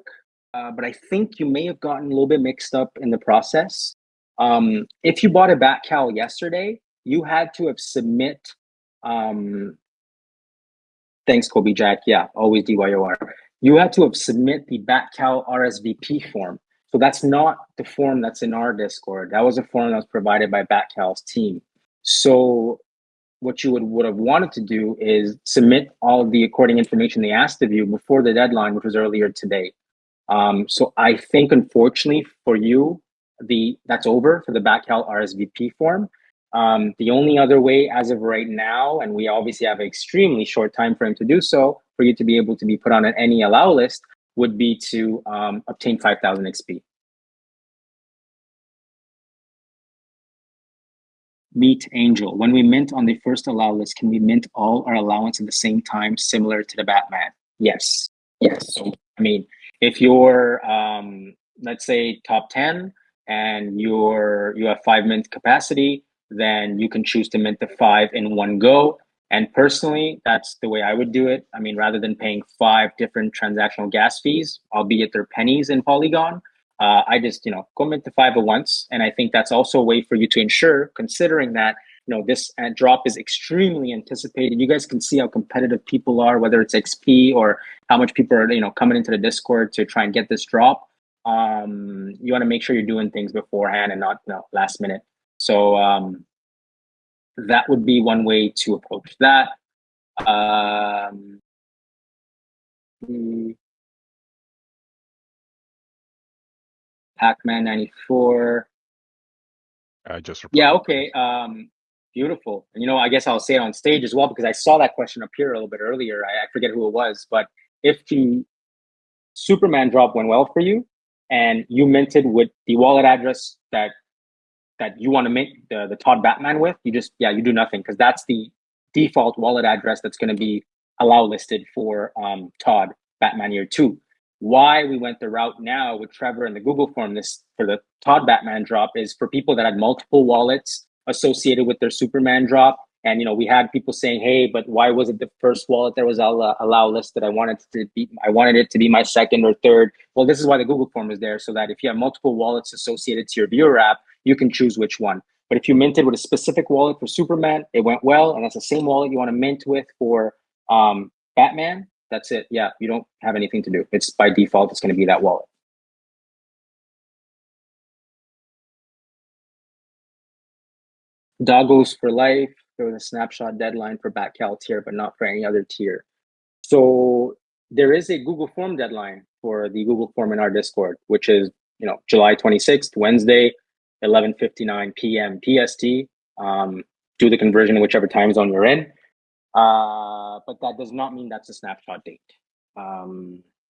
S1: but I think you may have gotten a little bit mixed up in the process. If you bought a back cal yesterday, you had to have submit. Thanks, Kobe Jack. Yeah, always DYOR. You had to have submit the back cal RSVP form. So that's not the form that's in our Discord. That was a form that was provided by Backcal's team. So what you would have wanted to do is submit all of the according information they asked of you before the deadline, which was earlier today. So I think, unfortunately for you, that's over for the Backcal RSVP form. The only other way as of right now, and we obviously have an extremely short time frame to do so, for you to be able to be put on any allow list, would be to obtain 5,000 XP. Meet Angel. When we mint on the first allow list, can we mint all our allowance at the same time, similar to the Batman? Yes. Yes. So, I mean, if you're, let's say, top 10 and you have 5 mint capacity, then you can choose to mint the 5 in one go. And personally, that's the way I would do it. I mean, rather than paying 5 different transactional gas fees, albeit they're pennies in Polygon, I just, go mint the 5 at once. And I think that's also a way for you to ensure, considering that, this drop is extremely anticipated. You guys can see how competitive people are, whether it's XP or how much people are, coming into the Discord to try and get this drop. You want to make sure you're doing things beforehand and not, last minute. So, that would be one way to approach that. Pac-Man 94.
S3: I just replied.
S1: Yeah, okay. Beautiful. And, I guess I'll say it on stage as well, because I saw that question appear a little bit earlier. I forget who it was, but if the Superman drop went well for you and you minted with the wallet address that you want to mint the Todd Batman with, you do nothing, because that's the default wallet address that's going to be allow listed for Todd Batman Year 2. Why we went the route now with Trevor and the Google form this for the Todd Batman drop is for people that had multiple wallets associated with their Superman drop. And, we had people saying, hey, but why was it the first wallet that was allow listed? I wanted it to be my second or third. Well, this is why the Google form is there, so that if you have multiple wallets associated to your viewer app, you can choose which one. But if you minted with a specific wallet for Superman, it went well, and that's the same wallet you want to mint with for Batman, that's it. Yeah, you don't have anything to do. It's by default, it's going to be that wallet. Doggos for life. There was a snapshot deadline for Backcal tier, but not for any other tier. So there is a Google form deadline for the Google form in our Discord, which is July 26th, Wednesday, 11:59 p.m. PST. Do the conversion in whichever time zone you're in. But that does not mean that's a snapshot date.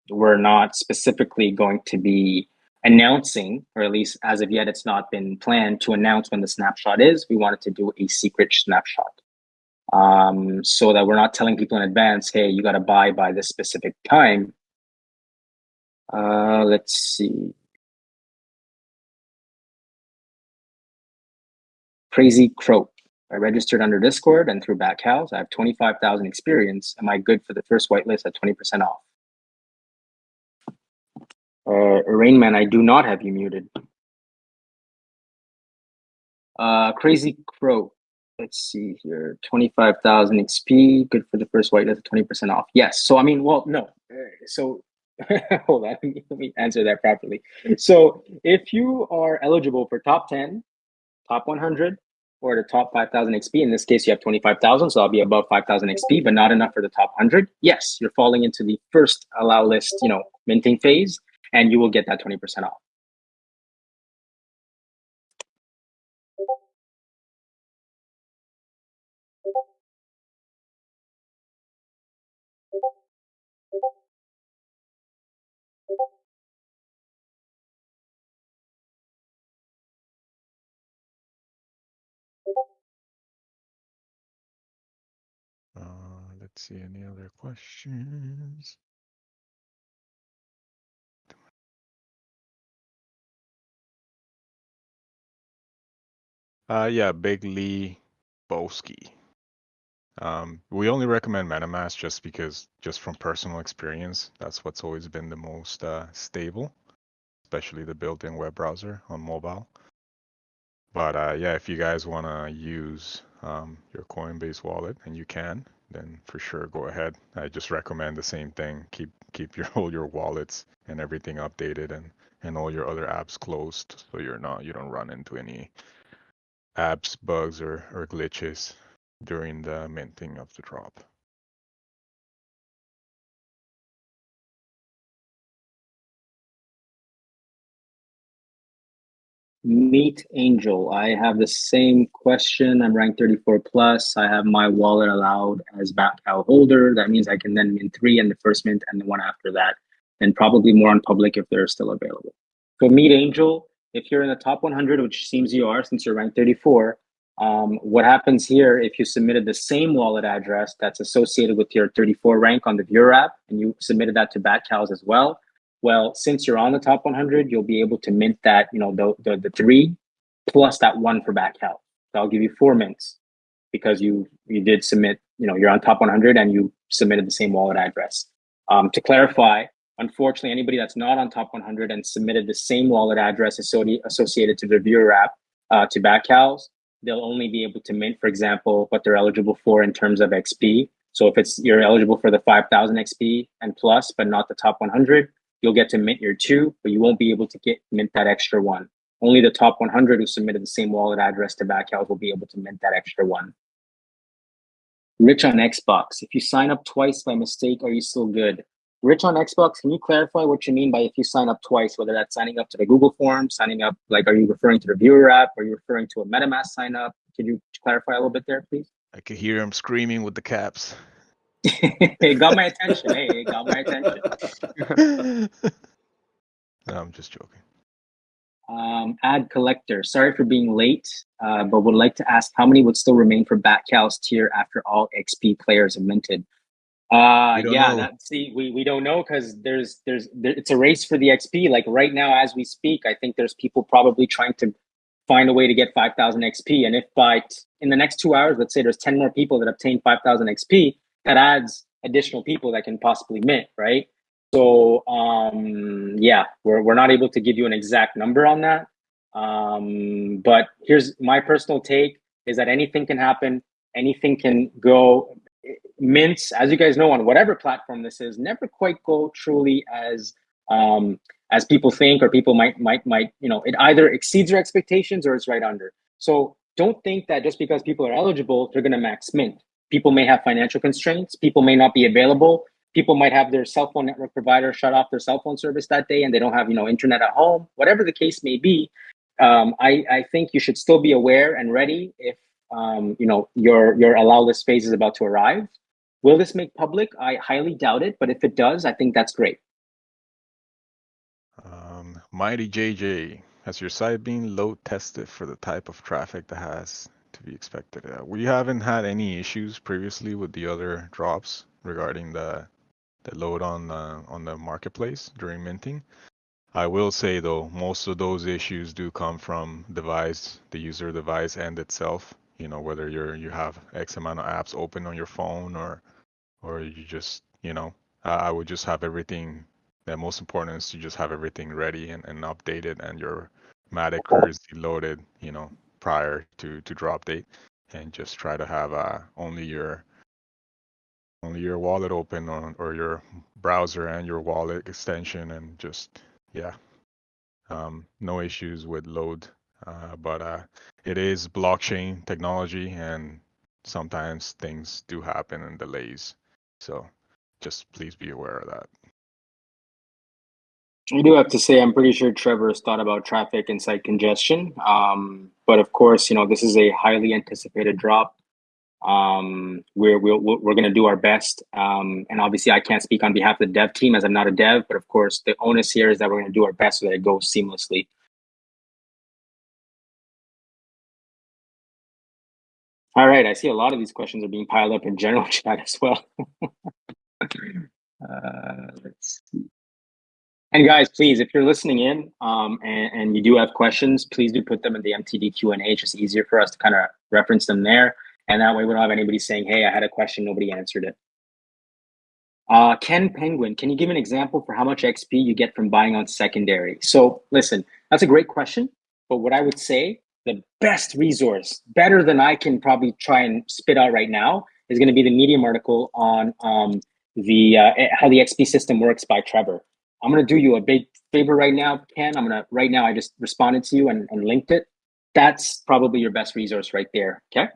S1: We're not specifically going to be announcing, or at least as of yet, it's not been planned to announce when the snapshot is. We wanted to do a secret snapshot. So that we're not telling people in advance, hey, you got to buy by this specific time. Let's see. Crazy Croak. I registered under Discord and through Backhouse. I have 25,000 experience. Am I good for the first whitelist at 20% off? Rainman, I do not have you muted. Crazy Croak. Let's see here. 25,000 XP, good for the first whitelist at 20% off. Yes. So, no. So, hold on. Let me answer that properly. So, if you are eligible for top 10, top 100, or the top 5,000 XP, in this case, you have 25,000, so I'll be above 5,000 XP, but not enough for the top 100. Yes, you're falling into the first allow list, minting phase, and you will get that 20% off.
S3: Let's see, any other questions? Yeah, Big Lee Boski. We only recommend MetaMask just from personal experience, that's what's always been the most stable, especially the built-in web browser on mobile. But yeah, if you guys want to use your Coinbase wallet, and you can, then for sure go ahead. I just recommend the same thing. Keep all your wallets and everything updated, and all your other apps closed, so you don't run into any apps bugs or glitches during the minting of the drop.
S1: Meet Angel. I have the same question. I'm ranked 34 plus. I have my wallet allowed as back cow holder. That means I can then mint 3 in the first mint and the one after that, and probably more on public if they're still available. So Meet Angel, if you're in the top 100, which seems you are since you're ranked 34, what happens here if you submitted the same wallet address that's associated with your 34 rank on the viewer app, and you submitted that to Bat Cows as well? Well, since you're on the top 100, you'll be able to mint that, the 3 plus that 1 for back out. So I'll give you 4 mints because you did submit, you're on top 100 and you submitted the same wallet address. To clarify, unfortunately, anybody that's not on top 100 and submitted the same wallet address associated to the viewer app to back cows, they'll only be able to mint, for example, what they're eligible for in terms of XP. So if you're eligible for the 5,000 XP and plus, but not the top 100, you'll get to mint your 2, but you won't be able to mint that extra 1. Only the top 100 who submitted the same wallet address to Backhouse will be able to mint that extra 1. Rich on Xbox. If you sign up twice by mistake, are you still good? Rich on Xbox, can you clarify what you mean by if you sign up twice, whether that's signing up to the Google form, signing up, are you referring to the viewer app? Are you referring to a MetaMask sign up? Could you clarify a little bit there, please?
S3: I could hear him screaming with the caps.
S1: It got my attention. Hey, it got my attention.
S3: No, I'm just joking.
S1: Ad collector. Sorry for being late, but would like to ask how many would still remain for Batcal's tier after all XP players have minted. We don't know because it's a race for the XP. Like right now, as we speak, I think there's people probably trying to find a way to get 5,000 XP. And if in the next 2 hours, let's say there's 10 more people that obtain 5,000 XP, that adds additional people that can possibly mint, right? So we're not able to give you an exact number on that. But here's my personal take is that anything can happen, anything can go. Mints, as you guys know, on whatever platform this is, never quite go truly as people think, or people might, it either exceeds your expectations or it's right under. So don't think that just because people are eligible, they're going to max mint. People may have financial constraints. People may not be available. People might have their cell phone network provider shut off their cell phone service that day and they don't have, internet at home. Whatever the case may be, I think you should still be aware and ready if, your allow list phase is about to arrive. Will this make public? I highly doubt it, but if it does, I think that's great.
S3: Mighty JJ, has your site been load tested for the type of traffic that has to be expected? We haven't had any issues previously with the other drops regarding the load on the marketplace during minting. I will say though, most of those issues do come from the user device end itself. Whether you have X amount of apps open on your phone or you just, I would just have everything. The most important is to just have everything ready and updated, and your Matic currency loaded, prior to drop date, and just try to have only your wallet open or your browser and your wallet extension, and just no issues with load. But it is blockchain technology, and sometimes things do happen and delays. So just please be aware of that.
S1: I do have to say, I'm pretty sure Trevor has thought about traffic and site congestion. But of course, this is a highly anticipated drop. We're going to do our best. And obviously I can't speak on behalf of the dev team as I'm not a dev, but of course the onus here is that we're going to do our best so that it goes seamlessly. All right, I see a lot of these questions are being piled up in general chat as well. Let's see. And guys, please, if you're listening in and you do have questions, please do put them in the MTD Q&A. It's just easier for us to kind of reference them there. And that way we don't have anybody saying, hey, I had a question, nobody answered it. Ken Penguin, can you give an example for how much XP you get from buying on secondary? So listen, that's a great question. But what I would say, the best resource, better than I can probably try and spit out right now, is going to be the Medium article on how the XP system works by Trevor. I'm going to do you a big favor right now, Ken. Right now, I just responded to you and linked it. That's probably your best resource right there. Okay.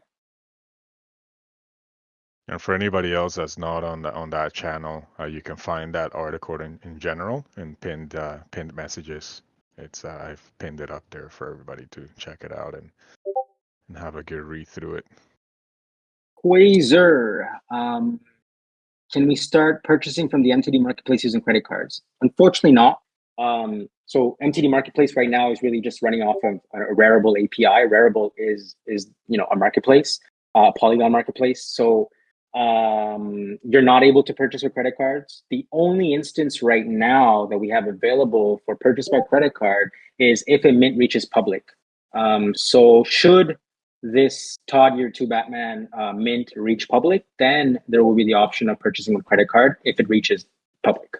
S3: And for anybody else that's not on that channel, you can find that article in general in pinned messages. It's I've pinned it up there for everybody to check it out and have a good read through it.
S1: Quasar, can we start purchasing from the MTD marketplace using credit cards? Unfortunately not. So MTD marketplace right now is really just running off of a Rarible API. Rarible is a marketplace, Polygon marketplace. So you're not able to purchase with credit cards. The only instance right now that we have available for purchase by credit card is if a mint reaches public. So should this Todd Year 2 Batman mint reach public, then there will be the option of purchasing with credit card if it reaches public.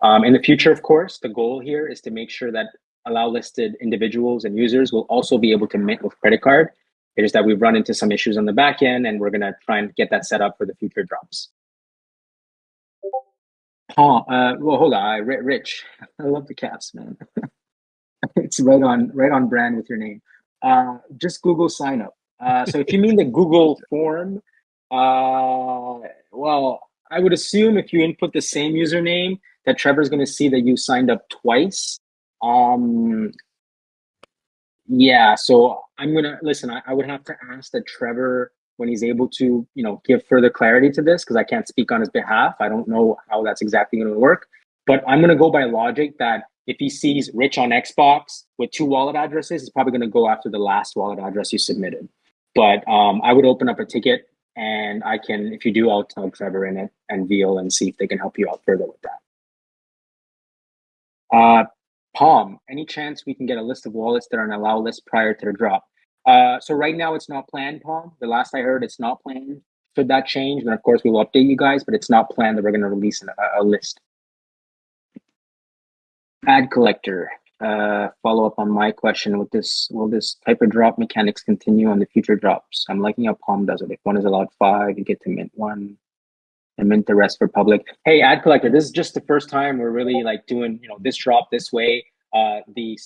S1: In the future, of course, the goal here is to make sure that allow listed individuals and users will also be able to mint with credit card. It is that we've run into some issues on the back end, and we're going to try and get that set up for the future drops. Well, hold on, Rich. I love the caps, man. It's right on brand with your name. Just Google sign up. So if you mean the Google form, well, I would assume if you input the same username, that Trevor's going to see that you signed up twice. Yeah, so I'm gonna listen. I would have to ask that Trevor, when he's able to, give further clarity to this, because I can't speak on his behalf. I don't know how that's exactly going to work, but I'm gonna go by logic that if he sees Rich on Xbox with 2 wallet addresses, he's probably gonna go after the last wallet address you submitted. But I would open up a ticket, and I can, if you do, I'll tag Trevor in it and Veal and see if they can help you out further with that. Palm, any chance we can get a list of wallets that are on an allow list prior to the drop? So right now it's not planned, Palm. The last I heard, it's not planned. Should that change, then of course we will update you guys, but it's not planned that we're going to release a list. Ad collector, follow up on my question with this. Will this type of drop mechanics continue on the future drops? I'm liking how Palm does it. If one is allowed 5, you get to mint 1. And mint the rest for public. Hey, ad collector, this is just the first time we're really doing this drop this way. We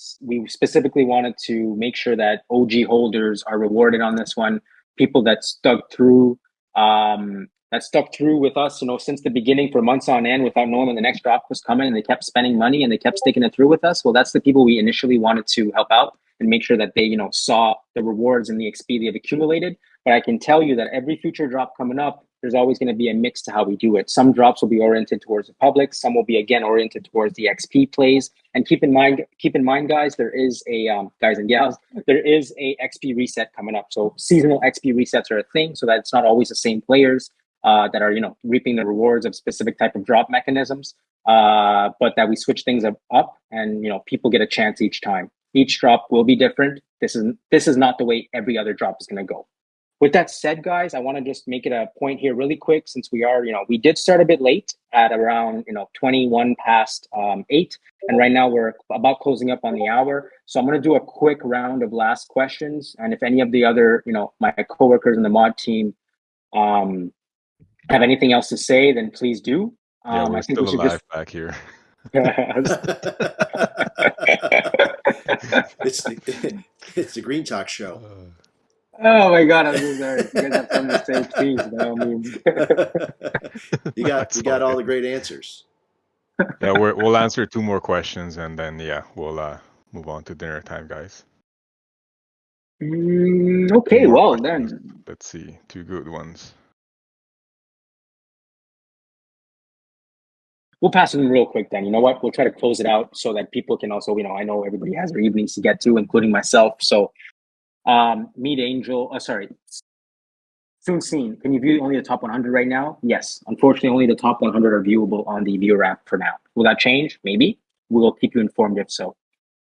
S1: specifically wanted to make sure that OG holders are rewarded on this one. People that stuck through with us, since the beginning for months on end without knowing when the next drop was coming, and they kept spending money and they kept sticking it through with us. Well, that's the people we initially wanted to help out and make sure that they, saw the rewards and the XP they've accumulated. But I can tell you that every future drop coming up, there's always going to be a mix to how we do it. Some drops will be oriented towards the public. Some will be, again, oriented towards the XP plays. And keep in mind, guys, there is a, guys and gals, there is a XP reset coming up. So seasonal XP resets are a thing, so that it's not always the same players that are, reaping the rewards of specific type of drop mechanisms, but that we switch things up and, people get a chance each time. Each drop will be different. This is not the way every other drop is going to go. With that said, guys, I want to just make it a point here really quick, since we are, we did start a bit late at around, 21 past 8. And right now we're about closing up on the hour. So I'm going to do a quick round of last questions. And if any of the other, my coworkers in the mod team have anything else to say, then please do.
S3: Yeah, we're
S1: I think
S3: still
S1: we should
S3: alive back here.
S5: It's the Green Talk show.
S1: Oh my God, I'm so sorry. You guys have something to say, please, by all means.
S5: you got all the great answers.
S3: Yeah, we'll answer 2 more questions, and then we'll move on to dinner time, guys.
S1: Okay, well questions. Then.
S3: Let's see, 2 good ones.
S1: We'll pass them real quick then. You know what? We'll try to close it out so that people can also, I know everybody has their evenings to get to, including myself. So Meet Angel, soon seen. Can you view only the top 100 right now? Yes. Unfortunately, only the top 100 are viewable on the viewer app for now. Will that change? Maybe. We will keep you informed if so.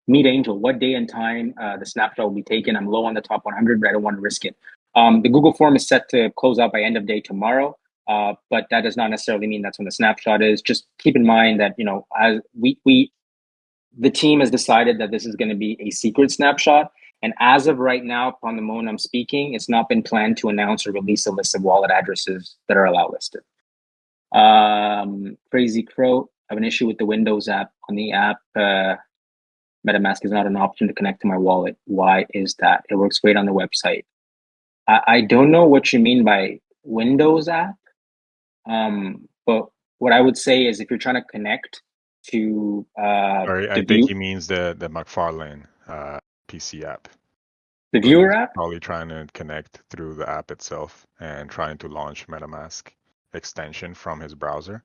S1: Meet Angel, what day and time the snapshot will be taken? I'm low on the top 100, but I don't want to risk it. The Google form is set to close out by end of day tomorrow, but that does not necessarily mean that's when the snapshot is. Just keep in mind that, as the team has decided that this is going to be a secret snapshot. And as of right now, upon the moment I'm speaking, it's not been planned to announce or release a list of wallet addresses that are allowed listed. Crazy Crow, I have an issue with the Windows app. On the app, MetaMask is not an option to connect to my wallet. Why is that? It works great on the website. I don't know what you mean by Windows app, but what I would say is if you're trying to connect to
S3: Sorry, I think he means the McFarlane PC app.
S1: The viewer app?
S3: Probably trying to connect through the app itself and trying to launch MetaMask extension from his browser.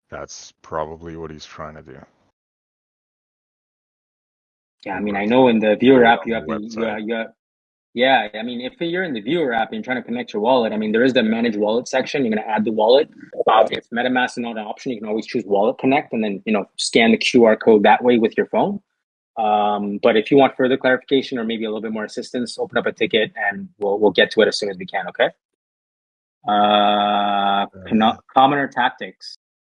S3: That's probably what he's trying to do.
S1: Yeah, I mean, I know in the viewer app you have yeah, I mean, if you're in the viewer app and you're trying to connect your wallet, I mean, there is the manage wallet section. You're going to add the wallet. If MetaMask is not an option, you can always choose Wallet Connect and then, scan the QR code that way with your phone. But if you want further clarification or maybe a little bit more assistance, open up a ticket and we'll get to it as soon as we can. Okay. Commoner tactics.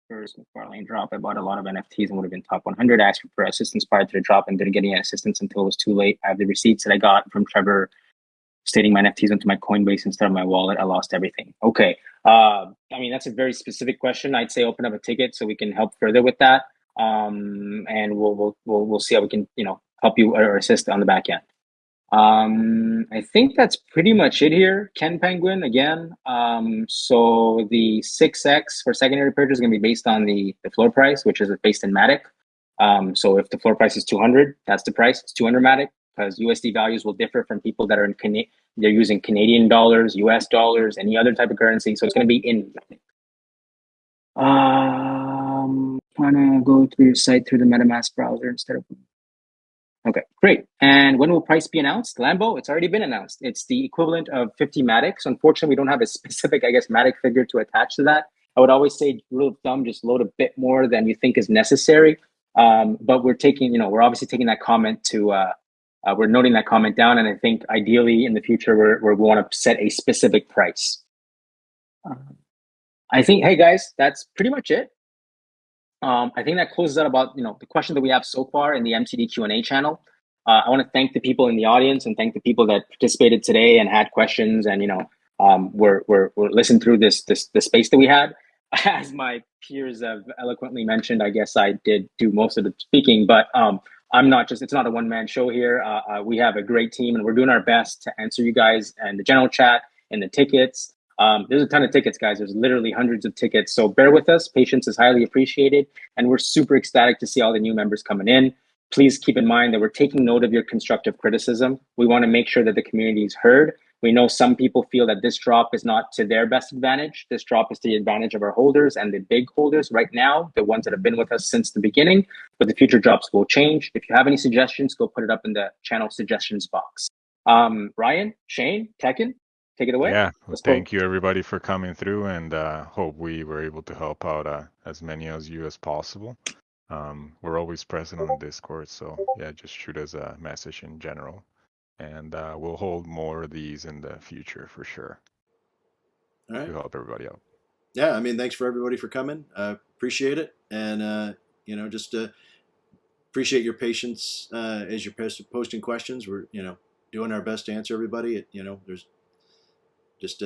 S1: First McFarlane drop. I bought a lot of NFTs and would have been top 100. I asked for assistance prior to the drop and didn't get any assistance until it was too late. I have the receipts that I got from Trevor stating my NFTs went to my Coinbase instead of my wallet. I lost everything. Okay. I mean, that's a very specific question. I'd say open up a ticket so we can help further with that. And we'll see how we can, help you or assist on the back end. I think that's pretty much it here. Ken Penguin again. So the 6x for secondary purchase is going to be based on the floor price, which is based in Matic. So if the floor price is 200, that's the price. It's 200 Matic because USD values will differ from people that are they're using Canadian dollars, US dollars, any other type of currency. So it's going to be in Matic. Trying to go through your site through the MetaMask browser instead of. Okay, great. And when will price be announced? Lambo, it's already been announced. It's the equivalent of 50 Matics. Unfortunately, we don't have a specific, Matic figure to attach to that. I would always say, rule of thumb, just load a bit more than you think is necessary. But we're taking, we're obviously taking that comment to, we're noting that comment down. And I think ideally in the future, we want to set a specific price. I think, hey guys, that's pretty much it. I think that closes out about the questions that we have so far in the MTD Q&A channel. I want to thank the people in the audience and thank the people that participated today and had questions and we're listening through this space that we had. As my peers have eloquently mentioned, I guess I did do most of the speaking, but I'm not just, it's not a one-man show here. We have a great team and we're doing our best to answer you guys and the general chat and the tickets. There's a ton of tickets, guys. There's literally hundreds of tickets. So bear with us. Patience is highly appreciated. And we're super ecstatic to see all the new members coming in. Please keep in mind that we're taking note of your constructive criticism. We want to make sure that the community is heard. We know some people feel that this drop is not to their best advantage. This drop is to the advantage of our holders and the big holders right now, the ones that have been with us since the beginning. But the future drops will change. If you have any suggestions, go put it up in the channel suggestions box. Ryan, Shane, Tekken, take it away.
S3: Yeah, thank you everybody for coming through and hope we were able to help out as many of you as possible. We're always present on the Discord, so yeah, just shoot us a message in general. And we'll hold more of these in the future for sure.
S5: All right.
S3: To help everybody out.
S5: Yeah, I mean, thanks for everybody for coming. Appreciate it. And, just appreciate your patience as you're posting questions. We're, doing our best to answer everybody. There's just,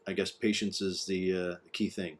S5: I guess patience is the key thing.